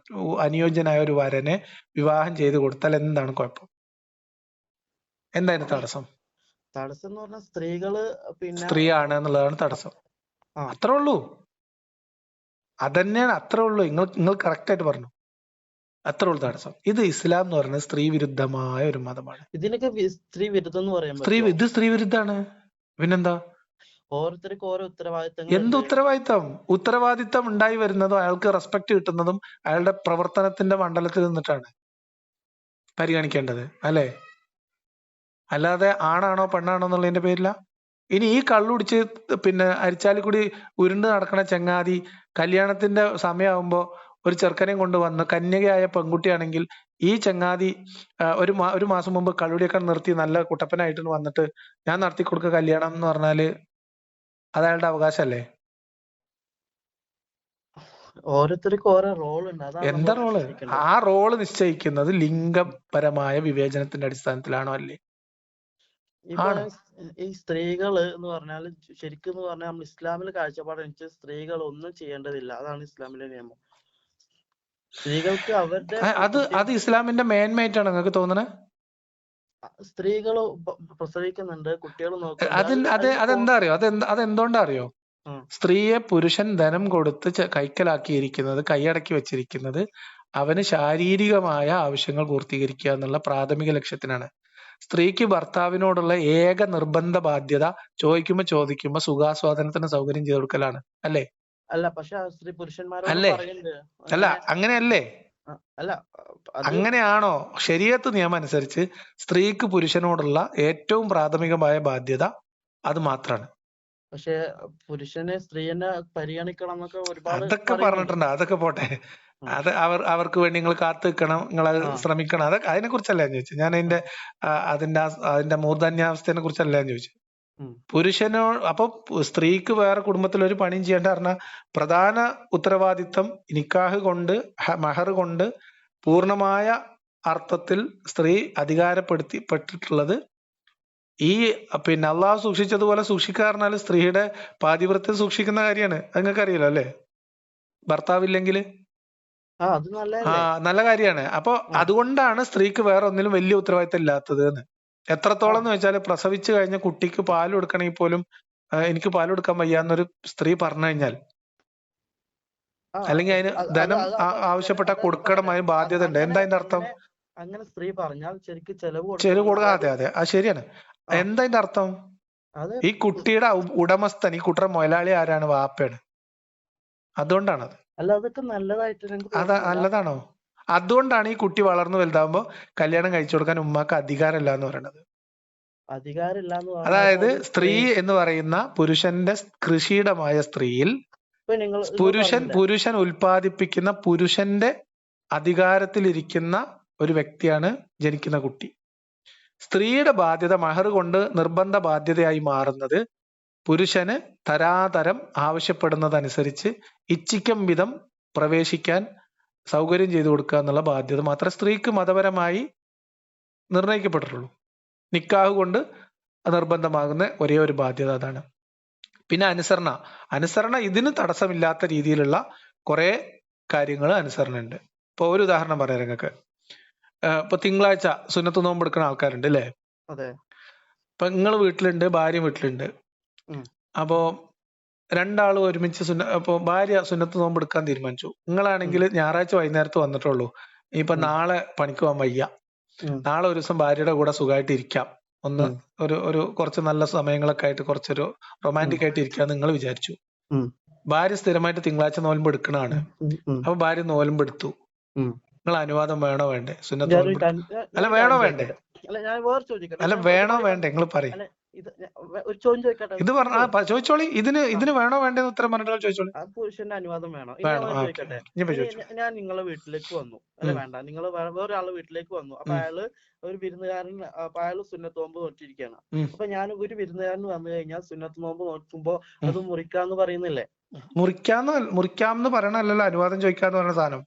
A: അനുയോജ്യനായ ഒരു വരനെ വിവാഹം ചെയ്ത് കൊടുത്താൽ എന്താണ് കുഴപ്പം? എന്താ അതിന് തടസ്സം?
B: തടസ്സം എന്ന് പറഞ്ഞാൽ സ്ത്രീകള്
A: സ്ത്രീയാണ് എന്നുള്ളതാണ് തടസ്സം. അത്രേ ഉള്ളൂ. അതന്നെയാണ്, അത്രേ ഉള്ളൂ. നിങ്ങൾ കറക്റ്റ് ആയിട്ട് പറഞ്ഞു. അത്രേ ഉള്ളൂ തടസ്സം. ഇത് ഇസ്ലാം എന്ന് പറയുന്നത് സ്ത്രീ വിരുദ്ധമായ ഒരു മതമാണ്.
B: ഇതിനൊക്കെ സ്ത്രീ വിരുദ്ധം എന്ന് പറയാൻ
A: ഇത് സ്ത്രീ വിരുദ്ധാണ്. പിന്നെന്താ?
B: ഓരോരുത്തർക്കും ഓരോ ഉത്തരവാദിത്തങ്ങൾ.
A: എന്ത് ഉത്തരവാദിത്തം? ഉത്തരവാദിത്തം ഉണ്ടായി വരുന്നതും അയാൾക്ക് റെസ്പെക്ട് കിട്ടുന്നതും അയാളുടെ പ്രവർത്തനത്തിന്റെ മണ്ഡലത്തിൽ നിന്നിട്ടാണ് പരിഗണിക്കേണ്ടത്, അല്ലെ? അല്ലാതെ ആണാണോ പെണ്ണാണോ എന്നുള്ളതിന്റെ പേരില. ഇനി ഈ കള്ളുടിച്ച് അരിച്ചാലി കൂടി ഉരുണ്ട് നടക്കണ ചങ്ങാതി കല്യാണത്തിന്റെ സമയമാകുമ്പോ ഒരു ചെറുക്കനെയും കൊണ്ടുവന്ന് കന്യകയായ പെൺകുട്ടിയാണെങ്കിൽ ഈ ചങ്ങാതി ഒരു മാസം മുമ്പ് കള്ളുടിയൊക്കെ നിർത്തി നല്ല കുട്ടപ്പനായിട്ട് വന്നിട്ട് ഞാൻ നടത്തി കൊടുക്ക കല്യാണം എന്ന് പറഞ്ഞാല് അത് അയാളുടെ അവകാശമല്ലേ?
B: ഓരോരുത്തർക്കും ഓരോ റോൾ ഉണ്ട്.
A: എന്താ റോള്? ആ റോള് നിശ്ചയിക്കുന്നത് ലിംഗപരമായ വിവേചനത്തിന്റെ അടിസ്ഥാനത്തിലാണോ അല്ലേ?
B: ഈ സ്ത്രീകള് എന്ന് പറഞ്ഞാൽ ശരിക്കും നമ്മൾ ഇസ്ലാമിലെ കാഴ്ചപ്പാടനുസരിച്ച് സ്ത്രീകൾ ഒന്നും ചെയ്യേണ്ടതില്ല. അതാണ് ഇസ്ലാമിലെ നിയമം. സ്ത്രീകൾക്ക് അവരുടെ
A: അത് ഇസ്ലാമിന്റെ മേന്മയായിട്ടാണ് നിങ്ങൾക്ക് തോന്നണേ?
B: സ്ത്രീകൾ പ്രസവിക്കുന്നുണ്ട്, കുട്ടികൾ
A: അതെന്താ അറിയോ? അതെന്തുകൊണ്ടാ അറിയോ? സ്ത്രീയെ പുരുഷൻ ധനം കൊടുത്ത് കൈക്കലാക്കിയിരിക്കുന്നത്, കൈയടക്കി വെച്ചിരിക്കുന്നത് അവന് ശാരീരികമായ ആവശ്യങ്ങൾ പൂർത്തീകരിക്കുക എന്നുള്ള പ്രാഥമിക ലക്ഷ്യത്തിനാണ്. സ്ത്രീക്ക് ഭർത്താവിനോടുള്ള ഏക നിർബന്ധ ബാധ്യത ചോദിക്കുമ്പോ സുഖാസ്വാദനത്തിന് സൗകര്യം ചെയ്തു കൊടുക്കലാണ്, അല്ലേ?
B: അല്ല, പക്ഷെ സ്ത്രീ പുരുഷന്മാരോട്
A: അല്ലേ? അല്ല, അങ്ങനെയല്ലേ?
B: അല്ല,
A: അങ്ങനെയാണോ? ശരീഅത്ത് നിയമം അനുസരിച്ച് സ്ത്രീക്ക് പുരുഷനോടുള്ള ഏറ്റവും പ്രാഥമികമായ ബാധ്യത അത് മാത്രമാണ്.
B: പക്ഷെ പുരുഷനെ സ്ത്രീനെ പരിഗണിക്കണം എന്നൊക്കെ ഒരുപാട്
A: അതൊക്കെ പറഞ്ഞിട്ടുണ്ട്. അതൊക്കെ പോട്ടെ. അത് അവർക്ക് വേണ്ടി നിങ്ങൾ കാത്തു നിൽക്കണം, നിങ്ങൾ അത് ശ്രമിക്കണം. അതൊക്കെ അതിനെ കുറിച്ചല്ല ഞാൻ ചോദിച്ചത്. ഞാൻ അതിന്റെ മൂർധന്യാവസ്ഥയെ കുറിച്ചല്ല ഞാൻ ചോദിച്ചത്. പുരുഷനോ അപ്പൊ സ്ത്രീക്ക് വേറെ കുടുംബത്തിൽ ഒരു പണിയും ചെയ്യേണ്ട പറഞ്ഞാൽ പ്രധാന ഉത്തരവാദിത്തം നിക്കാഹ് കൊണ്ട് മഹർ കൊണ്ട് പൂർണ്ണമായ അർത്ഥത്തിൽ സ്ത്രീ അധികാരപ്പെടുത്തിപ്പെട്ടിട്ടുള്ളത് ഈ അള്ളാഹു സൂക്ഷിച്ചതുപോലെ സൂക്ഷിക്കാറിഞ്ഞാൽ സ്ത്രീയുടെ പാതിവൃത്യം സൂക്ഷിക്കുന്ന കാര്യമാണ്. അത് നിങ്ങൾക്ക് അറിയില്ല അല്ലേ? ഭർത്താവില്ലെങ്കിൽ നല്ല കാര്യമാണ്. അപ്പൊ അതുകൊണ്ടാണ് സ്ത്രീക്ക് വേറെ ഒന്നിലും വലിയ ഉത്തരവാദിത്തം ഇല്ലാത്തത് എന്ന്. എത്രത്തോളം എന്ന് വെച്ചാൽ പ്രസവിച്ചു കഴിഞ്ഞ കുട്ടിക്ക് പാൽ കൊടുക്കണമെങ്കിൽ പോലും എനിക്ക് പാൽ കൊടുക്കാൻ വയ്യാന്നൊരു സ്ത്രീ പറഞ്ഞു കഴിഞ്ഞാൽ, അല്ലെങ്കിൽ അതിന് ധനം ആവശ്യപ്പെട്ട കൊടുക്കണമായ ബാധ്യത ഉണ്ട്. എന്താ അതിന്റെ അർത്ഥം?
B: അങ്ങനെ സ്ത്രീ പറഞ്ഞാൽ ചെലവ്
A: കൊടുക്കുക. അതെ, അത് ശരിയാണ്. എന്താ അതിന്റെ അർത്ഥം? ഈ കുട്ടിയുടെ ഉടമസ്ഥൻ, ഈ കുട്ടിയുടെ മുതലാളി ആരാണ്? വാപ്പയാണ്. അതുകൊണ്ടാണത്. നല്ലതാണോ? അതുകൊണ്ടാണ് ഈ കുട്ടി വളർന്നു വലുതാവുമ്പോ കല്യാണം കഴിച്ചു കൊടുക്കാൻ ഉമ്മാക്ക് അധികാരമില്ല എന്ന് പറയുന്നത്. അതായത് സ്ത്രീ എന്ന് പറയുന്ന പുരുഷന്റെ കൃഷിയിടമായ സ്ത്രീയിൽ പുരുഷൻ ഉൽപ്പാദിപ്പിക്കുന്ന പുരുഷന്റെ അധികാരത്തിലിരിക്കുന്ന ഒരു വ്യക്തിയാണ് ജനിക്കുന്ന കുട്ടി. സ്ത്രീയുടെ ബാധ്യത മഹർ കൊണ്ട് നിർബന്ധ ബാധ്യതയായി മാറുന്നത് പുരുഷന് തരാതരം ആവശ്യപ്പെടുന്നതനുസരിച്ച് ഇച്ഛിക്കും വിധം പ്രവേശിക്കാൻ സൗകര്യം ചെയ്തു കൊടുക്കുക എന്നുള്ള ബാധ്യത മാത്രമേ സ്ത്രീക്ക് മതപരമായി നിർണയിക്കപ്പെട്ടിട്ടുള്ളൂ. നിക്കാഹ് കൊണ്ട് നിർബന്ധമാകുന്ന ഒരേ ഒരു ബാധ്യത അതാണ്. പിന്നെ അനുസരണ ഇതിന് തടസ്സമില്ലാത്ത രീതിയിലുള്ള കുറെ കാര്യങ്ങൾ അനുസരണ ഉണ്ട്. ഇപ്പൊ ഒരു ഉദാഹരണം പറയാം നിങ്ങൾക്ക്. ഇപ്പൊ തിങ്കളാഴ്ച സുന്നത്ത് നോമ്പ് എടുക്കുന്ന ആൾക്കാരുണ്ട് അല്ലേ? ഇപ്പൊ നിങ്ങൾ വീട്ടിലുണ്ട്, ഭാര്യ വീട്ടിലുണ്ട്. അപ്പോ രണ്ടാളും ഒരുമിച്ച് അപ്പൊ ഭാര്യ സുന്നത്ത് നോമ്പ് എടുക്കാൻ തീരുമാനിച്ചു. നിങ്ങളാണെങ്കിൽ ഞായറാഴ്ച വൈകുന്നേരത്ത് വന്നിട്ടുള്ളൂ. ഇപ്പൊ നാളെ പണിക്ക് പോകാൻ വയ്യ, നാളെ ഒരു ദിവസം ഭാര്യയുടെ കൂടെ സുഖമായിട്ട് ഇരിക്കാം, ഒന്ന് ഒരു കുറച്ച് നല്ല സമയങ്ങളൊക്കെ ആയിട്ട് കുറച്ചൊരു റൊമാൻറ്റിക് ആയിട്ട് ഇരിക്കാന്ന് നിങ്ങൾ വിചാരിച്ചു. ഭാര്യ സ്ഥിരമായിട്ട് തിങ്കളാഴ്ച നോൽമ്പ് എടുക്കണാണ്. അപ്പൊ ഭാര്യ നോൽമ്പ് എടുത്തു. നിങ്ങൾ അനുവാദം വേണോ വേണ്ടേ? സുന്നത്ത് നോൽമ്പ് അല്ല വേണോ വേണ്ടേ? അല്ല വേണോ വേണ്ടേ? നിങ്ങൾ പറയും.
B: ഒരു ചോദ്യം ചോദിക്കട്ടെ?
A: ഇത് പറഞ്ഞ ചോദിച്ചോളി. ഇതിന് വേണോ വേണ്ടെന്ന് ഉത്തരം പറഞ്ഞിട്ട് ചോദിച്ചോളി.
B: പുരുഷന്റെ അനുവാദം വേണം.
A: വേണം.
B: ചോദിക്കട്ടെ, ഞാൻ നിങ്ങളെ വീട്ടിലേക്ക് വന്നു, അല്ല വേണ്ട, നിങ്ങൾ വേറൊരാളുടെ വീട്ടിലേക്ക് വന്നു. അപ്പൊ അയാള് ഒരു വിരുന്നുകാരൻ, അപ്പൊ അയാള് സുന്നത്ത് നോമ്പ് നോറ്റിരിക്കുകയാണ്. അപ്പൊ ഞാൻ ഒരു വിരുന്നുകാരൻ വന്നു കഴിഞ്ഞാൽ സുന്നത്ത് നോമ്പ് നോക്കുമ്പോ അത് മുറിക്കാന്ന് പറയുന്നില്ലേ?
A: മുറിക്കാമെന്ന് പറയണല്ലോ, അനുവാദം ചോദിക്കാന്ന് പറയുന്ന സാധനം.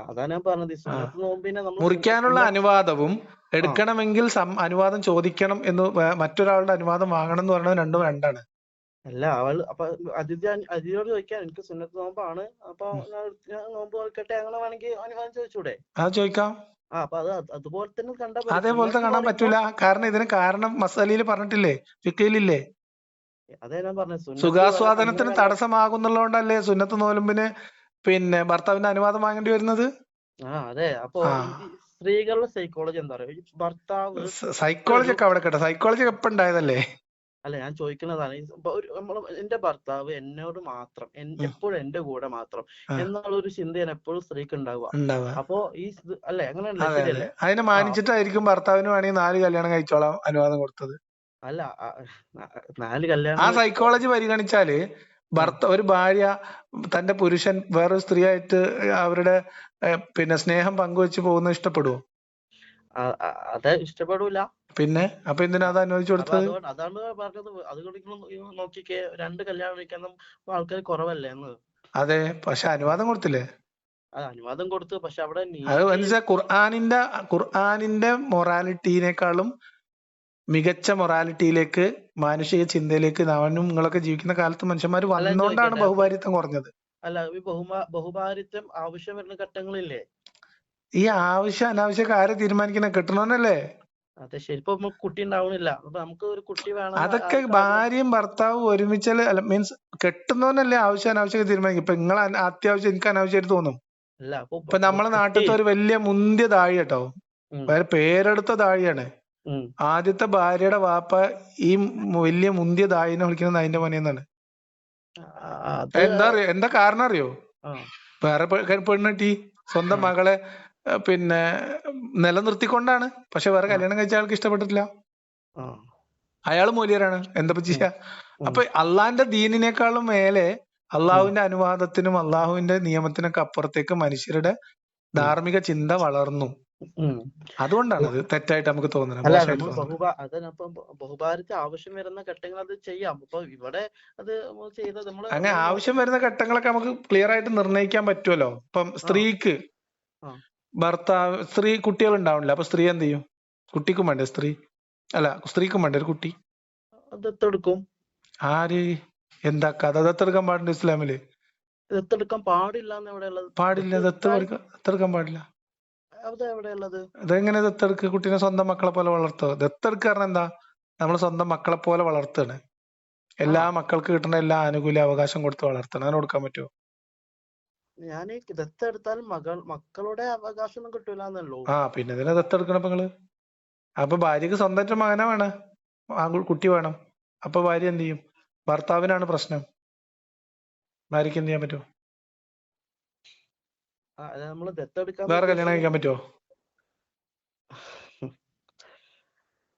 B: അതാ ഞാൻ പറഞ്ഞത്. സുന്നത്ത് നോമ്പിനെ
A: മുറിക്കാനുള്ള അനുവാദവും എടുക്കണമെങ്കിൽ അനുവാദം ചോദിക്കണം എന്ന് മറ്റൊരാളുടെ അനുവാദം വാങ്ങണം എന്ന് പറയുന്നത് രണ്ടും രണ്ടാണ്.
B: അല്ല, അപ്പൊ അതിഥിയോട് ചോദിക്കാൻ, എനിക്ക് സുന്നത്ത് നോമ്പാണ്, അപ്പൊ ഞാൻ നോമ്പ് നോക്കട്ടെ, അങ്ങനെ വേണമെങ്കിൽ അനുവാദം ചോദിച്ചൂടെ?
A: ചോദിക്കാം.
B: അപ്പൊ അതുപോലെ തന്നെ കണ്ടാ
A: അതേപോലത്തെ കാണാൻ പറ്റൂല. കാരണം ഇതിന് കാരണം മസാലയിൽ പറഞ്ഞിട്ടില്ലേ, ഫിഖിലില്ലേ?
B: അതേ ഞാൻ പറഞ്ഞത്.
A: സുഖാസ്വാദനത്തിന് തടസ്സമാകുന്നുള്ളതുകൊണ്ടല്ലേ സുന്നത്ത് നോലുമ്പിന് ഭർത്താവിന്റെ അനുവാദം വാങ്ങേണ്ടി വരുന്നത്?
B: അതെ. അപ്പൊ സ്ത്രീകളുടെ സൈക്കോളജി എന്താ പറയുക? ഭർത്താവ്
A: സൈക്കോളജി ഒക്കെ അവിടെ കേട്ടോ, സൈക്കോളജി എപ്പോ ഉണ്ടായതല്ലേ?
B: അല്ല, ഞാൻ ചോദിക്കുന്നതാണ്, എന്റെ ഭർത്താവ് എന്നോട് മാത്രം, എപ്പോഴും എന്റെ കൂടെ മാത്രം എന്നുള്ള ഒരു ചിന്തയാണ് എപ്പോഴും സ്ത്രീക്ക് ഉണ്ടാവുക. അപ്പൊ അല്ലെ, അങ്ങനെയല്ലേ? ശരിയല്ലേ?
A: അതിനെ മാനിച്ചിട്ടായിരിക്കും ഭർത്താവിന് വേണമെങ്കിൽ 4 കല്യാണം കഴിച്ചോളാം അനുവാദം കൊടുത്തത്.
B: അല്ല, 4 കല്യാണം.
A: ആ സൈക്കോളജി പരിഗണിച്ചാല് ഒരു ഭാര്യ തന്റെ പുരുഷൻ വേറൊരു സ്ത്രീയായിട്ട് അവരുടെ സ്നേഹം പങ്കുവെച്ച് പോകുന്നത് ഇഷ്ടപ്പെടുവോ?
B: അത് ഇഷ്ടപ്പെടൂല.
A: പിന്നെ അപ്പൊ എന്തിനാ അത് അനുവദിച്ചു കൊടുത്തത്?
B: അതാണ് പറഞ്ഞത്. അതുകൊണ്ട് നോക്കിക്കേ, 2 കല്യാണം കഴിക്കാൻ ആൾക്കാർ കുറവല്ലേ എന്ന്.
A: അതെ, പക്ഷെ അനുവാദം കൊടുത്തില്ലേ?
B: അനുവാദം കൊടുത്തു, പക്ഷെ അവിടെ
A: അത് ഖുർആനിന്റെ മൊറാലിറ്റിനേക്കാളും മികച്ച മൊറാലിറ്റിയിലേക്ക്, മാനുഷിക ചിന്തയിലേക്ക് നാനും നിങ്ങളൊക്കെ ജീവിക്കുന്ന കാലത്ത് മനുഷ്യന്മാർ വന്നോണ്ടാണ് ബഹുഭാരിത്വം കുറഞ്ഞത്.
B: അല്ല, ഈ ബഹുഭാരിത്വം ആവശ്യം വരുന്ന ഘട്ടങ്ങളില്ലേ? ഈ
A: ആവശ്യം അനാവശ്യമൊക്കെ ആരെ തീരുമാനിക്കുന്ന? കെട്ടണോന്നല്ലേ?
B: അതെ, ശരി. ഇപ്പൊ കുട്ടി ഉണ്ടാവണില്ല, അപ്പൊ നമുക്ക് ഒരു കുട്ടി വേണം.
A: അതൊക്കെ ഭാര്യയും ഭർത്താവും ഒരുമിച്ചല്ലേ, മീൻസ് കെട്ടുന്നവനല്ലേ ആവശ്യം അനാവശ്യമൊക്കെ തീരുമാനിക്കും. ഇപ്പൊ നിങ്ങൾ അത്യാവശ്യം, എനിക്ക് അനാവശ്യമായിട്ട് തോന്നും. ഇപ്പൊ നമ്മളെ നാട്ടിലത്തെ ഒരു വലിയ മുന്തിയ താഴി കേട്ടോ, പേരെടുത്ത താഴിയാണ്. ആദ്യത്തെ ഭാര്യയുടെ വാപ്പ ഈ വലിയ മുന്തിയ താഴിനെ വിളിക്കുന്നത് അതിന്റെ മോനെന്നാണ്. എന്താ കാരണം അറിയോ? വേറെ പെണ്ണെട്ടി സ്വന്തം മകളെ നിലനിർത്തിക്കൊണ്ടാണ്. പക്ഷെ വേറെ കല്യാണം കഴിച്ച ആൾക്ക് ഇഷ്ടപ്പെട്ടിട്ടില്ല. അയാള് മൂല്യരാണ്, എന്താ ചെയ്യാ? അപ്പൊ അള്ളാന്റെ ദീനിനേക്കാളും മേലെ അള്ളാഹുവിന്റെ അനുവാദത്തിനും അള്ളാഹുവിന്റെ നിയമത്തിനൊക്കെ അപ്പുറത്തേക്ക് മനുഷ്യരുടെ ധാർമ്മിക ചിന്ത വളർന്നു. അതുകൊണ്ടാണ് അത് തെറ്റായിട്ട് നമുക്ക് തോന്നുന്നത്.
B: ബഹുഭാരിത്വം ആവശ്യം വരുന്ന ഘട്ടങ്ങൾ അത് ചെയ്യാം. അപ്പൊ ഇവിടെ അത് ചെയ്തത്
A: അങ്ങനെ ആവശ്യം വരുന്ന ഘട്ടങ്ങളൊക്കെ നമുക്ക് ക്ലിയർ ആയിട്ട് നിർണ്ണയിക്കാൻ പറ്റുമല്ലോ. ഇപ്പം സ്ത്രീക്ക് കുട്ടികൾ ഉണ്ടാവണില്ല, അപ്പൊ സ്ത്രീ എന്ത് ചെയ്യും? കുട്ടിക്കും വേണ്ടേ സ്ത്രീ? അല്ല, സ്ത്രീക്കും വേണ്ടേ ഒരു കുട്ടി?
B: ദത്തെടുക്കും.
A: ആര്? എന്താ കഥ? ദത്തെടുക്കാൻ പാടില്ല ഇസ്ലാമില്?
B: ദത്തെടുക്കാൻ പാടില്ല.
A: പാടില്ല, ദത്തെടുക്കാൻ പാടില്ല. അതെങ്ങനെ ദത്തെടുക്കുക? കുട്ടീനെ സ്വന്തം മക്കളെ പോലെ വളർത്തുക. ദത്തെടുക്കുക പറഞ്ഞാൽ എന്താ? നമ്മൾ സ്വന്തം മക്കളെ പോലെ വളർത്തുകയാണ്. എല്ലാ മക്കൾക്ക് കിട്ടുന്ന എല്ലാ ആനുകൂല്യ അവകാശം കൊടുത്ത് വളർത്തണം. അങ്ങനെ കൊടുക്കാൻ പറ്റുമോ?
B: ഞാൻ ദത്തെടുത്താൽ മക്കളുടെ അവകാശം ഒന്നും കിട്ടൂലെന്നുള്ളൂ.
A: പിന്നെ ഇതിനെ ദത്തെടുക്കണം നിങ്ങള്. അപ്പൊ ഭാര്യക്ക് സ്വന്തമായിട്ട് മകനെ വേണം, കുട്ടി വേണം. അപ്പൊ ഭാര്യ എന്ത് ചെയ്യും? ഭർത്താവിനാണ് പ്രശ്നം, ഭാര്യക്ക് എന്ത് ചെയ്യാൻ പറ്റുമോ? വേറെ കല്യാണം കഴിക്കാൻ പറ്റുമോ?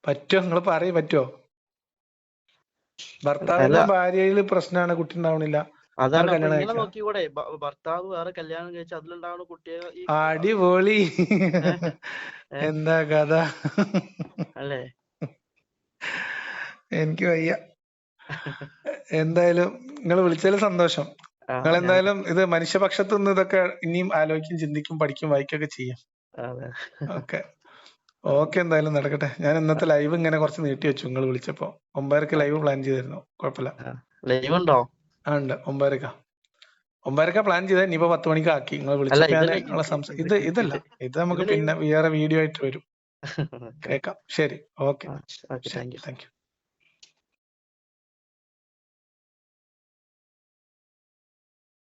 A: പറ്റുമോ? നിങ്ങൾ പറയും, പറ്റുമോ? ഭർത്താവിന്റെ ഭാര്യയില് പ്രശ്നമാണ്, കുട്ടി ഉണ്ടാവണില്ല,
B: നോക്കിക്കൂടെ? ഭർത്താവ് വേറെ കല്യാണം കഴിച്ച് അതിലുണ്ടാവുന്ന കുട്ടിയെ.
A: അടിപൊളി. എന്താ കഥ
B: അല്ലേ?
A: എനിക്ക് വയ്യ. എന്തായാലും നിങ്ങൾ വിളിച്ചതിൽ സന്തോഷം. നിങ്ങൾ എന്തായാലും ഇത് മനുഷ്യപക്ഷത്ത് നിന്ന് ഇതൊക്കെ ഇനിയും ആലോചിക്കും, ചിന്തിക്കും, പഠിക്കും, വായിക്കൊക്കെ ചെയ്യും. ഓക്കെ, എന്തായാലും നടക്കട്ടെ. ഞാൻ ഇന്നത്തെ ലൈവ് ഇങ്ങനെ കുറച്ച് നീട്ടി വെച്ചു. നിങ്ങൾ വിളിച്ചപ്പോ 9:30 ലൈവ് പ്ലാൻ ചെയ്തിരുന്നു. കുഴപ്പമില്ല.
B: ലൈവ് ഉണ്ടോ?
A: ഉണ്ട്, 9:30 പ്ലാൻ ചെയ്ത. ഇനിയിപ്പോ 10 മണിക്ക് ആക്കി. നിങ്ങൾ വിളിച്ചപ്പോ ഇതല്ല, ഇത് നമുക്ക് പിന്നെ വേറെ വീഡിയോ ആയിട്ട് വരും. കേൾക്കാം. ശരി, ഓക്കെ, താങ്ക് യു.